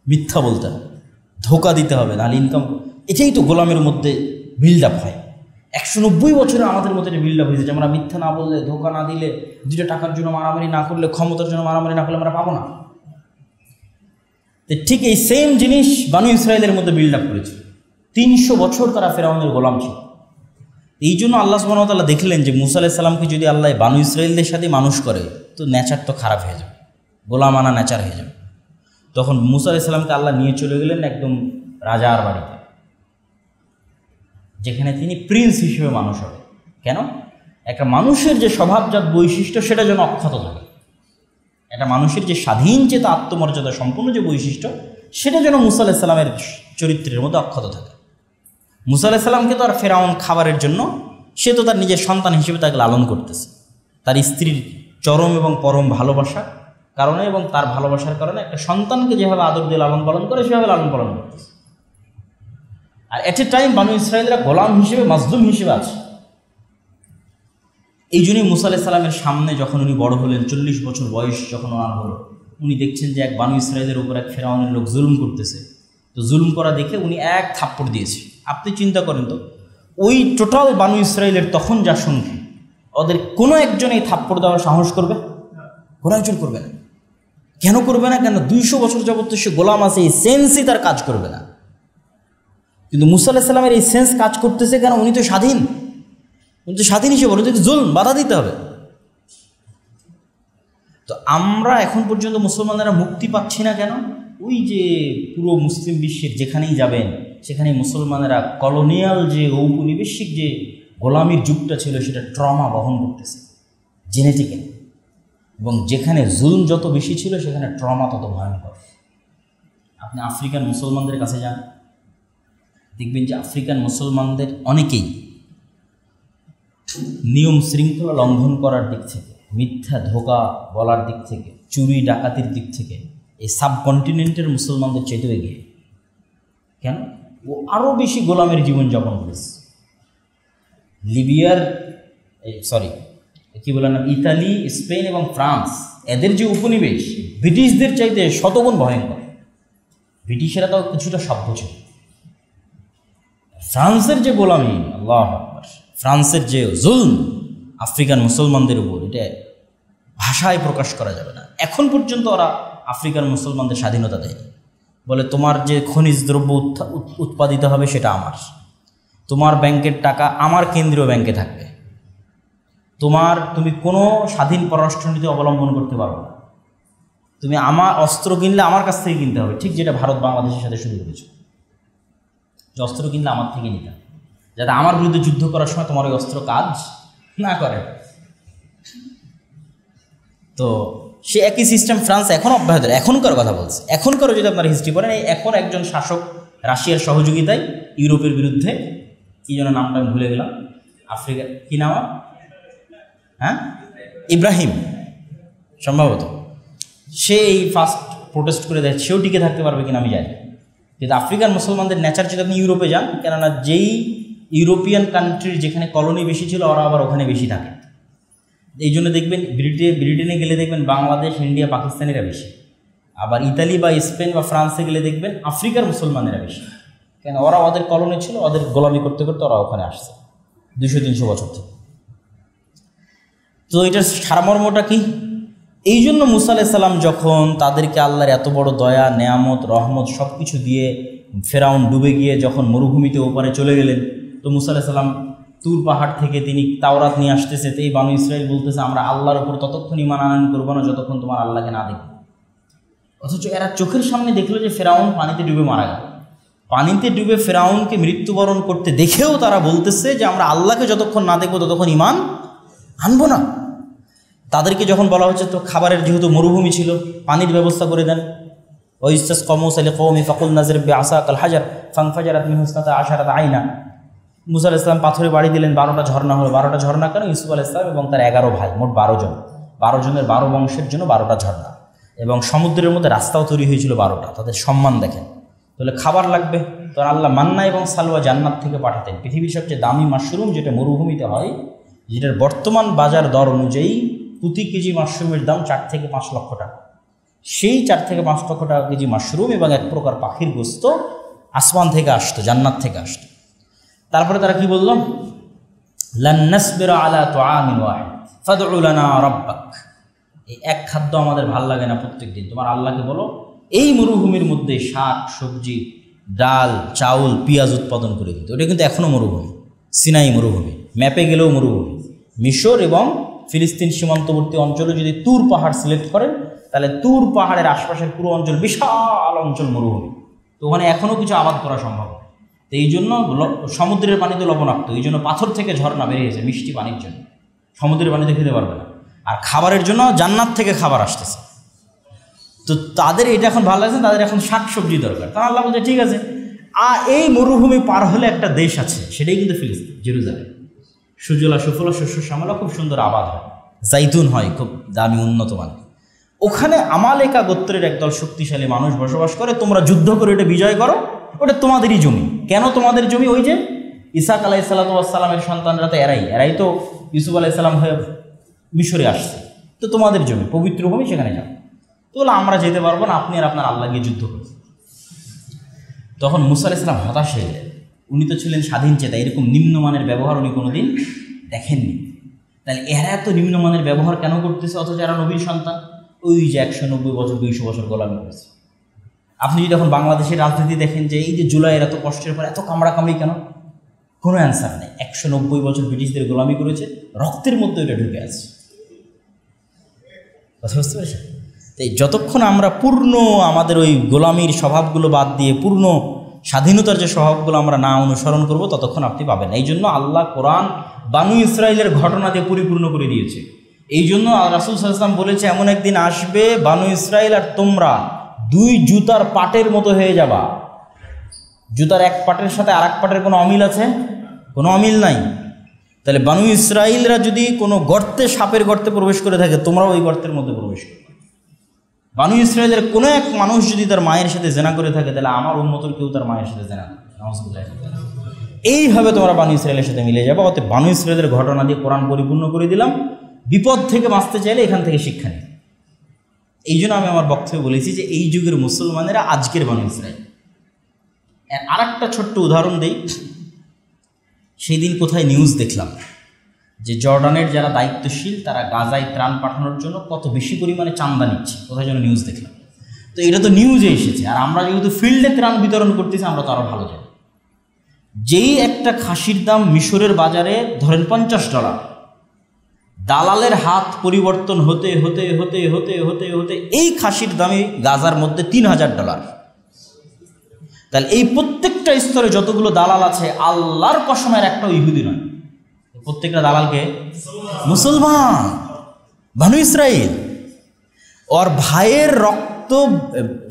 মিথ্যা বলতে হবে, ধোকা দিতে হবে, নাহলে ইনকাম। এটাই তো গোলামের মধ্যে বিল্ড আপ হয়। 190 বছরে আমাদের মধ্যে এটা বিল্ড আপ হয়েছে যে আমরা মিথ্যা না বললে, ধোকা না দিলে, দুটো টাকার জন্য মারামারি না করলে, ক্ষমতার জন্য মারামারি না করলে আমরা পাবো না। তো ঠিক এই সেম জিনিস বানু ইসরায়েলের মধ্যে বিল্ড আপ করেছে। 300 বছর তারা ফেরাউনের গোলাম ছিল। এই জন্য আল্লাহ সুবহানাহু ওয়া তাআলা দেখলেন যে মুসা আলাইহিস সালামকে যদি আল্লাহ বানু ইসরায়েলদের সাথে মানুষ করে, তো নেচার তো খারাপ হয়ে যাবে, গোলামানা নেচার হয়ে যাবে। তখন মুসা আলাইহিস সালামকে আল্লাহ নিয়ে চলে গেলেন একদম রাজার বাড়িতে, যেখানে তিনি প্রিন্স হিসেবে মানুষ হবে। কেন? একটা মানুষের যে স্বভাবজাত বৈশিষ্ট্য সেটা যেন অক্ষত থাকে, একটা মানুষের যে স্বাধীন চেতা আত্মমর্যাদা সম্পূর্ণ যে বৈশিষ্ট্য, সেটা যেন মুসা আলাইহিস সালামের চরিত্রের মধ্যে অক্ষত থাকে। মুসা আলাইহিস সালামকে তো আর ফেরাউন খাবারের জন্য, সে তো তার নিজের সন্তান হিসেবে তাকে লালন করতেছে, তার স্ত্রীর চরম এবং পরম ভালোবাসার কারণে, এবং তার ভালোবাসার কারণে একটা সন্তানকে যেভাবে আদর দিয়ে লালন পালন করে সেভাবে লালন পালন করতেছে। আর এট এ টাইম বানু ইসরায়েলরা গোলাম হিসেবে, মাজলুম হিসেবে আছে। এই জন্যই মুসা আলাইহিস সালামের সামনে যখন উনি বড় হলেন, 40 বছর বয়স যখন ওনার হলো, উনি দেখছেন যে এক বানু ইসরায়েলের উপর এক ফেরাউনের লোক জুলুম করতেছে। তো জুলুম করা দেখে উনি এক থাপ্পড় দিয়েছে। আপনি চিন্তা করেন তো, ওই টোটাল বানু ইসরায়েলের তখন যা সংখ্যা, ওদের কোনো একজন এই থাপ্পড় দেওয়ার সাহস করবে? কোনো একজন করবে না। কেন করবে না? কেন? 200 বছর যাবত সে গোলাম আছে, এই সেন্সই তার কাজ করবে না। কিন্তু মুসা আলাইহিস সালামের এই সেন্স কাজ করতেছে কেন? উনি তো স্বাধীন, উনি তো স্বাধীন হিসেবে, উনি তো জুলম বাধা দিতে হবে। তো আমরা এখন পর্যন্ত মুসলমানেরা মুক্তি পাচ্ছি না কেন? ওই যে পুরো মুসলিম বিশ্বের যেখানেই যাবেন সেখানেই মুসলমানেরা কলোনিয়াল যে ঔপনিবেশিক যে গোলামির যুগটা ছিল সেটা ট্রমা বহন করতেছে জেনেটিক্যালি, এবং যেখানে জুলুম যত বেশি ছিল সেখানে ট্রমা তত ভয়ঙ্কর। আপনি আফ্রিকান মুসলমানদের কাছে যান, দেখবেন যে আফ্রিকান মুসলমানদের অনেকেই নিয়ম শৃঙ্খলা লঙ্ঘন করার দিক থেকে, মিথ্যা ধোঁকা বলার দিক থেকে, চুরি ডাকাতির দিক থেকে এই সাবকন্টিনেন্টের মুসলমানদের চেয়েও এগিয়ে। কেন? ও আরও বেশি গোলামের জীবনযাপন করেছে। লিবিয়ার ইতালি, স্পেন এবং ফ্রান্স, এদের যে উপনিবেশ ব্রিটিশদের চাইতে শতগুণ ভয়ঙ্কর। ব্রিটিশেরা তাও কিছুটা সভ্য ছিল। ফ্রান্সের যে গোলামি, আল্লাহু আকবার, ফ্রান্সের যে জুলম আফ্রিকান মুসলমানদের উপর, এটা ভাষায় প্রকাশ করা যাবে না। এখন পর্যন্ত ওরা আফ্রিকান মুসলমানদের স্বাধীনতা দেয়নি। বলে তোমার যে খনিজ দ্রব্য উৎপাদিত হবে সেটা আমার, তোমার ব্যাংকের টাকা আমার কেন্দ্রীয় ব্যাংকে থাকবে, তুমি কোনো স্বাধীন পররাষ্ট্রনীতি অবলম্বন করতে পারো না, তুমি আমার অস্ত্র কিনলে আমার কাছ থেকে কিনতে হবে। ঠিক যেটা ভারত বাংলাদেশের সাথে শুরু করেছে, যে অস্ত্র কিনলে আমার থেকে নিতে হবে, যাতে আমার বিরুদ্ধে যুদ্ধ করার সময় তোমার ওই অস্ত্র কাজ না করে। তো সে একই সিস্টেম ফ্রান্স এখন অব্যাহত, এখনকার কথা বলছে। এখনকারও যদি আপনারা হিস্ট্রি পড়েন, এখন একজন শাসক রাশিয়ার সহযোগিতায় ইউরোপের বিরুদ্ধে, কী যেন নামটা আমি ভুলে গেলাম, আফ্রিকা কী নাম, ইব্রাহিম সম্ভবত, সে এই ফার্স্ট প্রোটেস্ট করে দেয়। সেও টিকে থাকতে পারবে কিনা আমি জানি। কিন্তু আফ্রিকান মুসলমানদের নেচার, যদি আপনি ইউরোপে যান, কেননা যেই ইউরোপিয়ান কান্ট্রির যেখানে কলোনি বেশি ছিল ওরা আবার ওখানে বেশি থাকে। এই জন্য দেখবেন ব্রিটেনে গেলে দেখবেন বাংলাদেশ, ইন্ডিয়া, পাকিস্তানিরা বেশি। আবার ইতালি বা স্পেন বা ফ্রান্সে গেলে দেখবেন আফ্রিকার মুসলমানেরা বেশি। কেন? ওরা ওদের কলোনি ছিল, ওদের গোলামি করতে করতে ওরা ওখানে আসছে 200-300 বছর থেকে। তো এটার সারমর্মটা কি? এই জন্য মুসা আলাইহিস সালাম যখন তাদেরকে আল্লাহর এত বড় দয়া, নেয়ামত, রহমত সব কিছু দিয়ে ফেরাউন ডুবে গিয়ে যখন মরুভূমিতে ওপারে চলে গেলেন, তো মুসা আলাইহিস সালাম তুর পাহাড় থেকে তিনি তাওরাত নিয়ে আসতেছে। তো এই বানু ইসরাইল বলতেছে, আমরা আল্লাহর উপর ততক্ষণ ঈমান আনয়ন করবো না যতক্ষণ তোমার আল্লাহকে না দেখবো। অথচ এরা চোখের সামনে দেখলো যে ফেরাউন পানিতে ডুবে মারা গেল। পানিতে ডুবে ফেরাউনকে মৃত্যুবরণ করতে দেখেও তারা বলতেছে যে আমরা আল্লাহকে যতক্ষণ না দেখবো ততক্ষণ ঈমান আনবো না। তাদেরকে যখন বলা হচ্ছে, তো খাবারের যেহেতু মরুভূমি ছিল, পানির ব্যবস্থা করে দেন। ওয়াইস্তাসকা মূসা লিকওমিহি ফাকুল নাযরিব বিআসাকাল হাজার ফানফাজারাত মিনহু ইসনাতা আশারাতা আইনা। মুসা আলাইহিস সালাম পাথরে বাড়ি দিলেন, 12টা ঝর্ণা হলো। 12টা ঝর্ণা কেন? ইউসুফ আলাইহিস সালাম এবং তার 11 ভাই, মোট 12 জন। 12 জনের 12 বংশের জন্য 12টা ঝর্ণা, এবং সমুদ্রের মধ্যে রাস্তাও তৈরি হয়েছিল 12টা। তাদের সম্মান দেখেন। তাহলে খাবার লাগবে, তো আল্লাহ মান্না এবং সালওয়া জান্নাত থেকে পাঠাতেন। পৃথিবীর সবচেয়ে দামি মাশরুম যেটা মরুভূমিতে হয়, যেটার বর্তমান বাজার দর অনুযায়ী প্রতি কেজি মাশরুমের দাম 4 থেকে 5 লক্ষ টাকা। সেই 4 থেকে 5 লক্ষ টাকা কেজি মাশরুম এবং এক প্রকার পাখির গোস্ত আসমান থেকে আসতো, জান্নাত থেকে আসতো। তারপরে তারা কি বলল? লান নাসবিরা আলা তুআমিন ওয়াহিদ ফাদউ লানা রাব্বাক। এই এক খাদ্য আমাদের ভাল লাগে না প্রত্যেক দিন, তোমার আল্লাহকে বলো এই মরুভূমির মধ্যে শাক সবজি, ডাল, চাউল, পেঁয়াজ উৎপাদন করে দিতে। ওটা কিন্তু এখনও মরুভূমি, সিনাই মরুভূমি, ম্যাপে গেলেও মরুভূমি। মিশর এবং ফিলিস্তিন সীমান্তবর্তী অঞ্চলে যদি তুর পাহাড় সিলেক্ট করেন, তাহলে তুর পাহাড়ের আশপাশের পুরো অঞ্চল বিশাল অঞ্চল মরুভূমি। তো ওখানে এখনও কিছু আবাদ করা সম্ভব। তো এই জন্য সমুদ্রের পানিতে লবণাক্ত, এই জন্য পাথর থেকে ঝর্ণা বেরিয়েছে মিষ্টি পানির জন্য, সমুদ্রের পানিতে খেতে পারবে না। আর খাবারের জন্য জান্নাত থেকে খাবার আসতেছে। তো তাদের এটা এখন ভালো লাগছে, তাদের এখন শাক সবজি দরকার। তা আল্লাহ বলছে ঠিক আছে, এই মরুভূমি পার হলে একটা দেশ আছে, সেটাই কিন্তু ফিলিস্তিন, জেরুজালেম। সুজলা সুফলা শস্য শ্যামলা, খুব সুন্দর আবাদ হয়, জাইতুন হয় খুব দামি উন্নত মানের। ওখানে আমালেকা গোত্রের একদল শক্তিশালী মানুষ বসবাস করে। তোমরা যুদ্ধ করে এটা বিজয় করো, ওটা তোমাদেরই জমি। কেন তোমাদের জমি? ওই যে ইসাক আলাইহিসসালামের সন্তানরা তো এরাই তো ইউসুফ আলাইহিসসালাম হয়ে মিশরে আসছে, তো তোমাদের জমি, পবিত্র ভূমি, সেখানে যাও। তো বলে আমরা যেতে পারবো না, আপনি আর আপনার আল্লাহ গিয়ে যুদ্ধ করছেন। তখন মুসা আলাইহিস সালাম হতাশ হয়ে গেলেন। উনি তো ছিলেন স্বাধীন চেতা, এরকম নিম্নমানের ব্যবহার উনি কোনোদিন দেখেননি। তাহলে এরা এত নিম্নমানের ব্যবহার কেন করতেছে, অথচ এরা নবীর সন্তান? ওই যে 190 বছর 200 বছর গোলামি করেছে। আপনি যদি এখন বাংলাদেশের রাজনীতি দেখেন, যে এই যে জুলাইয়ের এত কষ্টের পর এত কামড়াকামড়ি কেন, কোনো অ্যান্সার নেই। 190 বছর ব্রিটিশদের গোলামি করেছে, রক্তের মধ্যে ওটা ঢুকে আছে। কথা বুঝতে পেরেছেন? তাই যতক্ষণ আমরা পূর্ণ আমাদের ওই গোলামির স্বভাবগুলো বাদ দিয়ে পূর্ণ স্বাধীনতার যে স্বভাবগুলো আমরা না অনুসরণ করব, ততক্ষণ আপনি পাবেন। এই জন্য আল্লাহ কোরআন বানু ইসরাইলের ঘটনা দিয়ে পরিপূর্ণ করে দিয়েছে। এই জন্য রাসূল সাল্লাল্লাহু আলাইহি ওয়াসাল্লাম বলেছে, এমন একদিন আসবে বানু ইসরাইল আর তোমরা দুই জুতার পাটের মতো হয়ে যাবা। জুতার এক পাটের সাথে আর এক পাটের কোনো অমিল আছে? কোনো অমিল নাই। তাহলে বানু ইসরাইলরা যদি কোনো গর্তে, সাপের গর্তে প্রবেশ করে থাকে, তোমরাও ওই গর্তের মধ্যে প্রবেশ করবে। বানু ইসরাইলের কোনো এক মানুষ যদি তার মায়ের সাথে জেনা করে থাকে, তাহলে আমার উম্মতের কেউ তার মায়ের সাথে জেনা করে। এইভাবে তোমরা বানু ইসরাইলের সাথে মিলে যাবে। অতএব বানু ইসরাইলের ঘটনা দিয়ে কোরআন পরিপূর্ণ করে দিলাম। বিপদ থেকে বাঁচতে চাইলে এখান থেকে শিক্ষা নেই। এই জন্য আমি আমার বক্তব্যে বলেছি যে এই যুগের মুসলমানেরা আজকের বানু ইসরাইল। আর একটা ছোট্ট উদাহরণ দেই। সেই দিন কোথায় নিউজ দেখলাম যে জর্ডানের যারা দায়িত্বশীল তারা গাজায় ত্রাণ পাঠানোর জন্য কত বেশি পরিমাণে চাঁদা নিচ্ছে, কোথায় যেন নিউজ দেখলাম। তো এটা তো নিউজে এসেছে, আর আমরা যেহেতু ফিল্ডে ত্রাণ বিতরণ করতেছি আমরা তো আরও ভালো জানি। যেই একটা খাসির দাম মিশরের বাজারে ধরেন $50, দালালের হাত পরিবর্তন হতে হতে হতে হতে হতে হতে এই খাসির দামে গাজার মধ্যে $3000। তাহলে এই প্রত্যেকটা স্তরে যতগুলো দালাল আছে, আল্লাহর কসমের একটাও ইহুদি নয়। প্রত্যেকটা দালালকে মুসলমান, বানু ইসরাইল। ওর ভাইয়ের রক্ত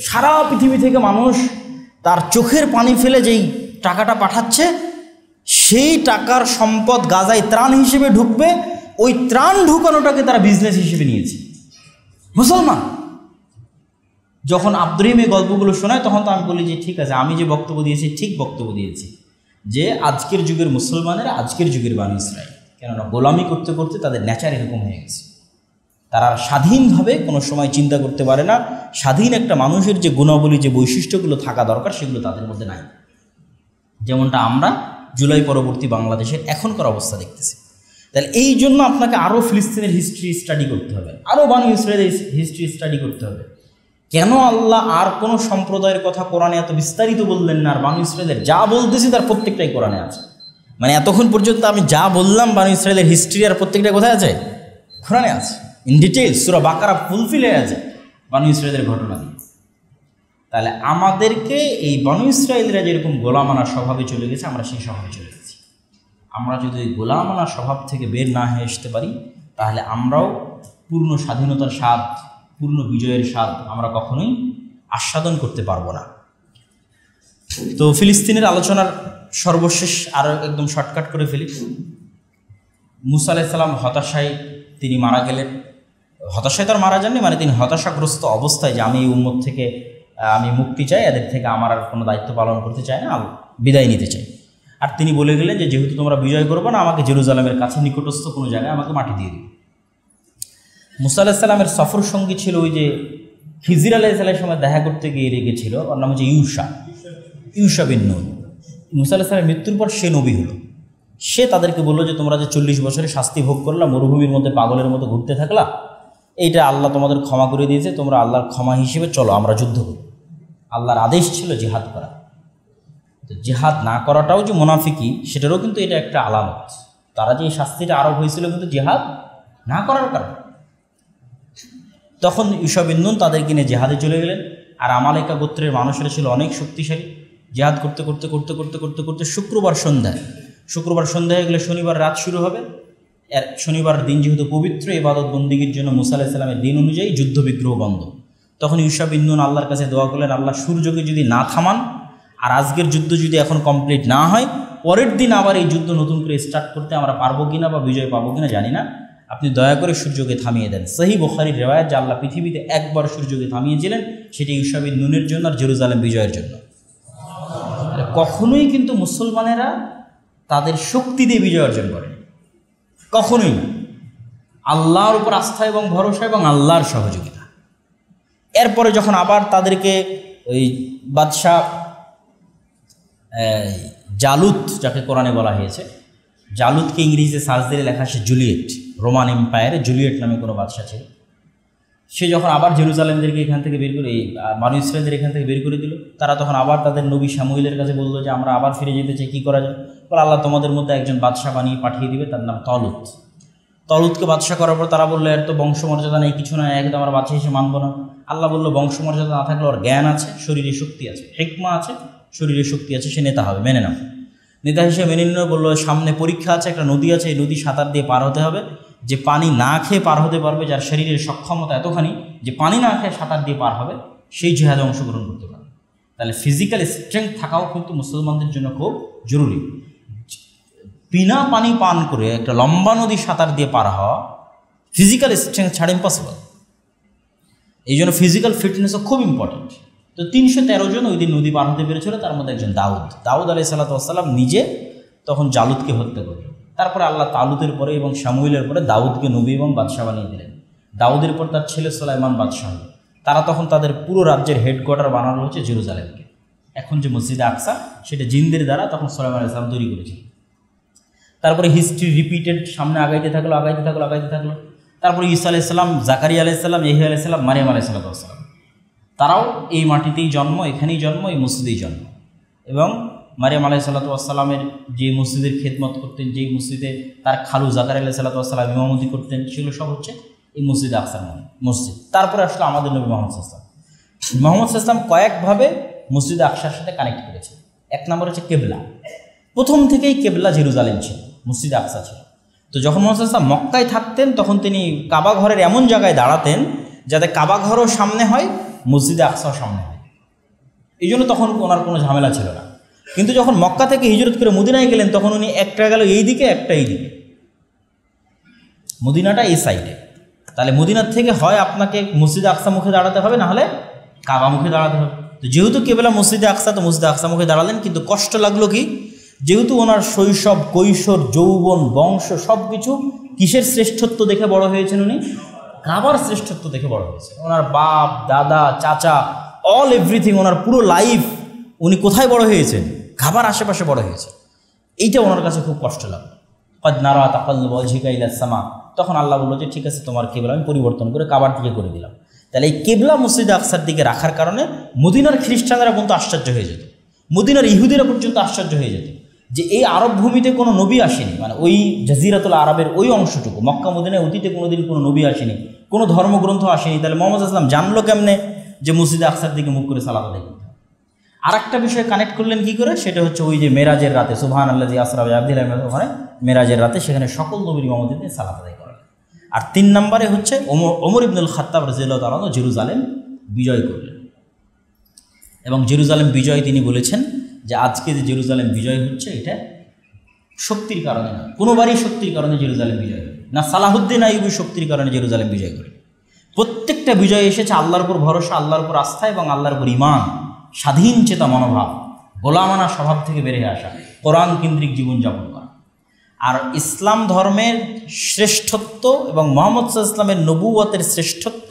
সারা পৃথিবী থেকে মানুষ তার চোখের পানি ফেলে যেই টাকাটা পাঠাচ্ছে, সেই টাকার সম্পদ গাজায় ত্রাণ হিসেবে ঢুকবে। ওই ত্রাণ ঢুকানোটাকে তারা বিজনেস হিসেবে নিয়েছে। মুসলমান যখন আব্দুরহিম এই গল্পগুলো শোনায়, তখন তো আমি বলি যে ঠিক আছে, আমি যে বক্তব্য দিয়েছি ঠিক বক্তব্য দিয়েছি, যে আজকের যুগের মুসলমানেরা আজকের যুগের বানু ইসরাইল। কেননা গোলামি করতে করতে তাদের নেচার এরকম হয়ে গেছে। তারা স্বাধীনভাবে কোনো সময় চিন্তা করতে পারে না। স্বাধীন একটা মানুষের যে গুণাবলী, যে বৈশিষ্ট্যগুলো থাকা দরকার, সেগুলো তাদের মধ্যে নাই। যেমনটা আমরা জুলাই পরবর্তী বাংলাদেশের এখনকার অবস্থা দেখতেছি। তাহলে এই জন্য আপনাকে আরও ফিলিস্তিনের হিস্ট্রি স্টাডি করতে হবে, আরও বানু ইসরায়েলের হিস্ট্রি স্টাডি করতে হবে। কেন আল্লাহ আর কোনো সম্প্রদায়ের কথা কোরআনে এত বিস্তারিত বললেন না, আর বানু ইসরায়েলের যা বলতেছি তার প্রত্যেকটাই কোরআনে আছে। মানে এতক্ষণ পর্যন্ত আমি যা বললাম বানু ইসরায়েলের হিস্ট্রি, আর প্রত্যেকটা কোথায় আছে? কোরআনে আছে, in details. Surah Baqarah fulfil হয়ে আছে বানু ইসরায়েলের ঘটনা দিয়ে। তাহলে আমাদেরকে এই বানু ইসরায়েলরা যেরকম গোলামানা স্বভাবে চলে গেছে, আমরা সেই স্বভাবে চলে গেছি। আমরা যদি ওই গোলামানা স্বভাব থেকে বের না হয়ে আসতে পারি, তাহলে আমরাও পূর্ণ স্বাধীনতার স্বাদ, পূর্ণ বিজয়ের স্বাদ আমরা কখনোই আস্বাদন করতে পারবো না। তো ফিলিস্তিনের আলোচনার সর্বশেষ আরও একদম শর্টকাট করে ফেলি। মুসা আলাইহিস সালাম হতাশায় তিনি মারা গেলেন। হতাশায় তার মারা যাননি, মানে তিনি হতাশাগ্রস্ত অবস্থায় যে আমি এই উম্মত থেকে আমি মুক্তি চাই, এদের থেকে আমার আর কোনো দায়িত্ব পালন করতে চাই না, বিদায় নিতে চাই। আর তিনি বলে গেলেন যে যেহেতু তোমরা বিজয় করবো না, আমাকে জেরুজালেমের কাছে নিকটস্থ কোনো জায়গায় আমাকে মাটি দিয়ে দিবে। মুসা আলাইহিস সালামের সফর সঙ্গী ছিল ওই যে খিজির আলাইহিস সালামের সময় দেখা করতে গিয়ে রেগেছিল, ওর নাম হচ্ছে ইউশা বিন নূন। মুসা আলাইহিস সালামের মৃত্যুর পর সে নবী হলো। সে তাদেরকে বললো যে তোমরা যে 40 বছরে শাস্তি ভোগ করলা, মরুভূমির মধ্যে পাগলের মতো ঘুরতে থাকলা, এইটা আল্লাহ তোমাদের ক্ষমা করে দিয়েছে। তোমরা আল্লাহর ক্ষমা হিসেবে চলো, আমরা যুদ্ধ করি। আল্লাহর আদেশ ছিল জিহাদ করা। তো জিহাদ না করাটাও যে মুনাফিকি, সেটারও কিন্তু এটা একটা আলামত। তারা যে এই শাস্তিটা আরোপ হয়েছিল কিন্তু জিহাদ না করার কারণে। তখন ইউশা বিন নূন তাদেরকে নিয়ে জিহাদে চলে গেলেন। আর আমালেকা গোত্রের মানুষেরা ছিল অনেক শক্তিশালী। জিহাদ করতে করতে করতে করতে করতে করতে শুক্রবার সন্ধ্যায় গেলে শনিবার রাত শুরু হবে। এর শনিবার দিন যেহেতু পবিত্র, ইবাদত বন্দিগির জন্য মুসা আলাইহিস সালামের দিন অনুযায়ী যুদ্ধ বিগ্রহ বন্ধ। তখন ইউশা বিন নূন আল্লাহর কাছে দোয়া করলেন, আল্লাহ সূর্যকে যদি না থামান, আর আজকের যুদ্ধ যদি এখন কমপ্লিট না হয়, পরের দিন আবার এই যুদ্ধ নতুন করে স্টার্ট করতে আমরা পারবো কিনা বা বিজয় পাবো কিনা জানি না, আপনি দয়া করে সূর্যকে থামিয়ে দেন। সহিহ বুখারীর রিওয়ায়াত যে আল্লাহ পৃথিবীতে একবার সূর্যকে থামিয়েছিলেন, সেটি ইউশা বিন নূনের জন্য আর জেরুজালেম বিজয়ের জন্য। কখনোই কিন্তু মুসলমানেরা তাদের শক্তি দিয়ে বিজয় অর্জন করে, কখনোই না। আল্লাহর উপর আস্থা এবং ভরসা এবং আল্লাহর সহযোগিতা। এরপরে যখন আবার তাদেরকে ওই বাদশাহ জালুত, যাকে কোরআনে বলা হয়েছে, জালুতকে ইংরেজিতে সার্চ দিলে লেখা আসে জুলিয়েট। রোমান এম্পায়ারে জুলিয়েট নামে কোনো বাদশা ছিল। সে যখন আবার জেরুজালেমদেরকে এখান থেকে বের করে, বানু ইসরায়েলদের এখান থেকে বের করে দিল, তারা তখন আবার তাদের নবী শামুয়েলের কাছে বললো যে আমরা আবার ফিরে যেতে চাই, কী করা যায়? বলে আল্লাহ তোমাদের মধ্যে একজন বাদশা বানিয়ে পাঠিয়ে দিবে, তার নাম তলুতকে বাদশা করার পর তারা বললো এর তো বংশমর্যাদা নেই, কিছু না, একদম আমরা বাদশা হিসেবে মানব না। আল্লাহ বললো বংশমর্যাদা না থাকলে ওর জ্ঞান আছে, শরীরে শক্তি আছে, হিকমা আছে, শরীরে শক্তি আছে, সে নেতা হবে, মেনে নাও। নেতা হিসেবে মেনে নিল, বললো সামনে পরীক্ষা আছে, একটা নদী আছে, এই নদী সাঁতার দিয়ে পার হতে হবে। যে পানি না খেয়ে পার হতে পারবে, যার শরীরের সক্ষমতা এতখানি যে পানি না খেয়ে সাঁতার দিয়ে পার হবে, সেই জিহাদে অংশগ্রহণ করতে পারবে। তাহলে ফিজিক্যাল স্ট্রেংথ থাকাও কিন্তু মুসলমানদের জন্য খুব জরুরি। বিনা পানি পান করে একটা লম্বা নদী সাঁতার দিয়ে পার হওয়া ফিজিক্যাল স্ট্রেংথ ছাড়া ইম্পসিবল। এই জন্য ফিজিক্যাল ফিটনেসও খুব ইম্পর্টেন্ট। তো 313 জন ওই দিন নদী পার হতে পেরেছিল, তার মধ্যে একজন দাউদ আলাইহিসসালাম নিজে তখন জালুদকে হত্যা করলেন। তারপরে আল্লাহ তালুতের পরে এবং শামুইলের পরে দাউদকে নবী এবং বাদশাহ বানিয়ে দিলেন। দাউদের পর তার ছেলে সুলাইমান বাদশাহ হল। তারা তখন তাদের পুরো রাজ্যের হেডকোয়ার্টার বানানো হচ্ছে জেরুজালেমকে। এখন যে মসজিদে আকসা, সেটা জিনদের দ্বারা তখন সুলাইমান আলাইহিস সালাম তৈরি করেছিল। তারপরে হিস্ট্রি রিপিটেড, সামনে আগাইতে থাকলো। তারপরে ঈসা আলাইহিস সালাম, জাকারিয়া আলাইহিস সালাম, ইয়াহইয়া আলাইহিস সালাম, মারিয়াম আলাইহিস সালাম, তারাও এই মাটিতেই জন্ম, এখানেই জন্ম, এই মসজিদেই জন্ম। এবং মারিয়াম আলাইহিস সালামের যে মসজিদের খেদমত করতেন, যেই মসজিদে তার খালু জাকারিয়া আলাইহিস সালাম ইমামতি করতেন, সেগুলো সব হচ্ছে এই মসজিদে আকসার মসজিদ। তারপরে আসলে আমাদের নবী মুহাম্মদ সাল্লাল্লাহু আলাইহি ওয়াসাল্লাম কয়েকভাবে মসজিদে আকসার সাথে কানেক্ট করেছে। এক নম্বর হচ্ছে কেবলা। প্রথম থেকেই কেবলা জেরুজালেম ছিল, মসজিদে আকসা ছিল। তো যখন মুহাম্মদ সাল্লাল্লাহু আলাইহি ওয়াসাল্লাম মক্কায় থাকতেন, তখন তিনি কাবা ঘরের এমন জায়গায় দাঁড়াতেন যাতে কাবা ঘরও সামনে হয়, মসজিদে আকসাও সামনে হয়। এই জন্য তখন ওনার কোনো ঝামেলা ছিল না। কিন্তু যখন মক্কা থেকে হিজরত করে মদিনায় গেলেন, তখন উনি একটা গেল এই দিকে, একটা এই দিকে, মদিনাটা এই সাইডে। তাহলে মদিনার থেকে হয় আপনাকে মসজিদে আকসা মুখে দাঁড়াতে হবে, না হলে কাবা মুখে দাঁড়াতে হবে। তো যেহেতু কেবলা মসজিদে আকসা, তো মসজিদে আকসা মুখে দাঁড়ালেন। কিন্তু কষ্ট লাগলো কি, যেহেতু ওনার শৈশব, কৈশোর, যৌবন, বংশ সব কিছু কিসের শ্রেষ্ঠত্ব দেখে বড় হয়েছেন? উনি কাবার শ্রেষ্ঠত্ব দেখে বড় হয়েছে। ওনার বাপ, দাদা, চাচা, অল এভরিথিং, ওনার পুরো লাইফ উনি কোথায় বড় হয়েছেন? কাবার আশেপাশে বড় হয়েছে। এইটা ওনার কাছে খুব কষ্ট লাগলো। কদ নারা তাকাল্লুবা ওয়াজহিকা ইলাস সামা। তখন আল্লাহ বলল যে ঠিক আছে, তোমার কেবলা আমি পরিবর্তন করে কাবার দিকে করে দিলাম। তাহলে এই কেবলা মসজিদে আকসার দিকে রাখার কারণে মদিনার খ্রিস্টানরা পর্যন্ত আশ্চর্য হয়ে যেত, মদিনার ইহুদিরা পর্যন্ত আশ্চর্য হয়ে যেত যে এই আরব ভূমিতে কোনো নবী আসেনি। মানে ওই জাজিরাতুল আরবের ওই অংশটুকু, মক্কা মদিনায় অতীতে কোনোদিন কোনো নবী আসেনি, কোনো ধর্মগ্রন্থ আসেনি। তাহলে মুহাম্মদ সাল্লাল্লাহু আলাইহি ওয়াসাল্লাম জানলো কেমনে যে মসজিদে আকসার দিকে মুখ করে সালাত আদায় করতে? আর একটা বিষয় কানেক্ট করলেন কি করে, সেটা হচ্ছে ওই যে মেরাজের রাতে, সুবহানাল্লাযী আসরা বিআবদিহি, ওখানে মেরাজের রাতে সেখানে সকল নবীর ইমামতিতে সালাত আদায় করা। আর 3 নম্বরে হচ্ছে ওমর ইবনুল খাত্তাব রাদিয়াল্লাহু তাআলা জেরুজালেম বিজয় করলেন। এবং জেরুজালেম বিজয় তিনি বলেছেন যে আজকে যে জেরুজালেম বিজয় হচ্ছে, এটা শক্তির কারণে না, কোনোবারই শক্তির কারণে জেরুজালেম বিজয় করে না। সালাহুদ্দিন আইয়ুবী শক্তির কারণে জেরুজালেম বিজয় করে। প্রত্যেকটা বিজয় এসেছে আল্লাহর উপর ভরসা, আল্লাহর উপর আস্থা এবং আল্লাহর উপর ঈমান, স্বাধীন চেতা মনোভাব, গোলামানা স্বভাব থেকে বেরিয়ে আসা, কোরআন কেন্দ্রিক জীবনযাপন করা। আর ইসলাম ধর্মের শ্রেষ্ঠত্ব এবং মুহাম্মদ সাল্লাল্লাহু আলাইহি ওয়াসাল্লামের নবুয়তের শ্রেষ্ঠত্ব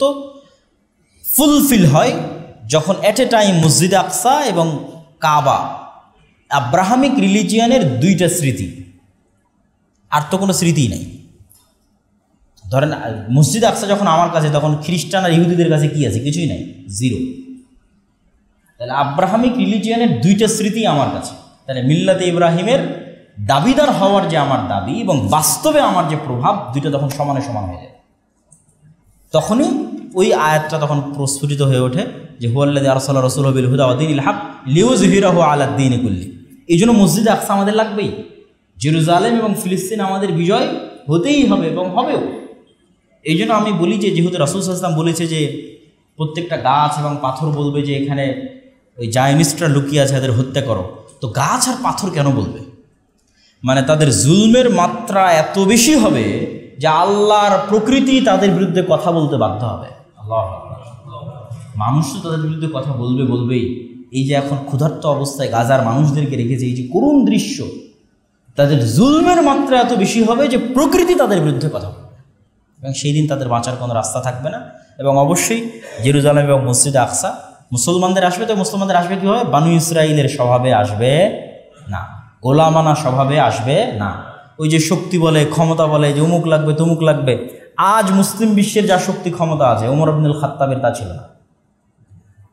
ফুলফিল হয় যখন এট এ টাইম মসজিদে আকসা এবং কাবা, আব্রাহামিক রিলিজিয়ানের 2টা স্মৃতি, আর তো কোনো স্মৃতিই নাই। ধরেন মসজিদে আকসা যখন আমার কাছে, তখন খ্রিস্টান আর ইহুদিদের কাছে কি আছে? কিছুই নাই, জিরো। তাহলে আব্রাহামিক রিলিজিয়ানের 2টা স্মৃতি আমার কাছে। তাহলে মিল্লাতে ইব্রাহিমের দাবিদার হওয়ার যে আমার দাবি এবং বাস্তবে আমার যে প্রভাব, 2টা তখন সমানে সমান হয়ে যায়। তখনই ওই আয়াতটা তখন প্রস্ফুটিত হয়ে ওঠে যে হুয়াল্লাযী আরসালা রাসূলাহু বিল হুদা ওয়া দীনিল হক লিইয়ুযহিরাহু আলাদ দীনি কুল্লি। এই জন্য মসজিদে আকসা আমাদের লাগবেই। জেরুজালেম এবং ফিলিস্তিন আমাদের বিজয় হতেই হবে এবং হবেও। এই জন্য আমি বলি যে যেহেতু রাসূল সাল্লাল্লাহু আলাইহি ওয়াসাল্লাম বলেছে যে প্রত্যেকটা গাছ এবং পাথর বলবে যে এখানে ওই জায়নিস্টরা লুকিয়ে আছে, এদের হত্যা করো, তো গাছ আর পাথর কেন বলবে? মানে তাদের জুলমের মাত্রা এত বেশি হবে যে আল্লাহর প্রকৃতি তাদের বিরুদ্ধে কথা বলতে বাধ্য হবে। আল্লাহ, মানুষ তো তাদের বিরুদ্ধে কথা বলবেই। এই যে এখন ক্ষুধার্ত অবস্থায় গাজার মানুষদেরকে রেখেছে, এই যে করুণ দৃশ্য, তাদের জুলমের মাত্রা এত বেশি হবে যে প্রকৃতি তাদের বিরুদ্ধে কথা বলবে, এবং সেই দিন তাদের বাঁচার কোনো রাস্তা থাকবে না। এবং অবশ্যই জেরুজালেম এবং মসজিদে আকসা মুসলমানদের আসবে, তো মুসলমানদের আসবে কীভাবে? বানু ইসরাইলের স্বভাবে আসবে না, গোলামানা স্বভাবে আসবে না। ওই যে শক্তি বলে, ক্ষমতা বলে যে অমুক লাগবে তমুক লাগবে। আজ মুসলিম বিশ্বের যা শক্তি ক্ষমতা আছে, ওমর ইবনুল খাত্তাবের তা ছিল না।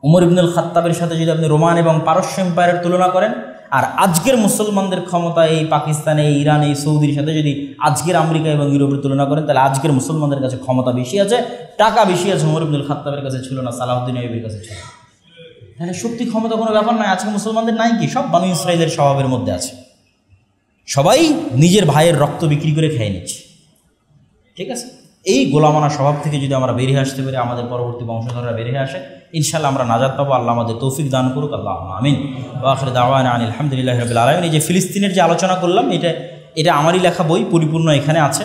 ওমর ইবনুল খাত্তাবের সাথে যদি আপনি রোমান এবং পারস্য এম্পায়ারের তুলনা করেন, আর আজকের মুসলমানদের ক্ষমতা এই পাকিস্তানে, ইরান, এই সৌদির সাথে যদি আজকের আমেরিকা এবং ইউরোপের তুলনা করেন, তাহলে আজকের মুসলমানদের কাছে ক্ষমতা বেশি আছে, টাকা বেশি আছে। ওমর ইবনুল খাত্তাবের কাছে ছিল না, সালাহুদ্দিন আইয়ুবীর কাছে ছিল। তাহলে শক্তি ক্ষমতা কোনো ব্যাপার নয়। আজকে মুসলমানদের নাই কি? সব বানু ইসরাইলের স্বভাবের মধ্যে আছে। সবাই নিজের ভাইয়ের রক্ত বিক্রি করে খেয়ে নিচ্ছে। ঠিক আছে, এই গোলামানা স্বভাব থেকে যদি আমরা বেরিয়ে আসতে পারি, আমাদের পরবর্তী বংশধররা বেরিয়ে আসে, ইনশাআল্লাহ আমরা নাজাত পাবো। আল্লাহ আমাদের তৌফিক দান করুক, আল্লাহ আমিন। ওয়া আখিরু দাওয়ানা আনিল হামদুলিল্লাহি রাব্বিল আলামিন। এই যে ফিলিস্তিনের যে আলোচনা করলাম, এটা আমারই লেখা বই, পরিপূর্ণ এখানে আছে।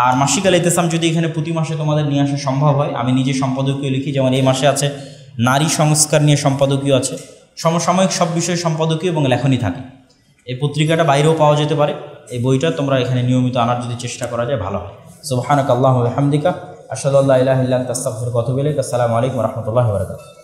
আর মাসিক আল ইতিসাম যদি এখানে প্রতি মাসে তোমাদের নিয়ে আসা সম্ভব হয়, আমি নিজে সম্পাদকীয় লিখি, যেমন এই মাসে আছে নারী সংস্কার নিয়ে সম্পাদকীয় আছে, সমসাময়িক সব বিষয়ে সম্পাদকীয় এবং লেখনী থাকে। এই পত্রিকাটা বাইরেও পাওয়া যেতে পারে। এই বইটা তোমরা এখানে নিয়মিত আনার যদি চেষ্টা করা যায় ভালো হয়। সুবহানাকাল্লাহুম্মা ওয়া বিহামদিকা আশহাদু আল্লা ইলাহা ইল্লা আনতা আস্তাগফিরুকা ওয়া আতুবু ইলাইক। আসসালামু আলাইকুম ওয়া রাহমাতুল্লাহি ওয়া বারাকাতুহু।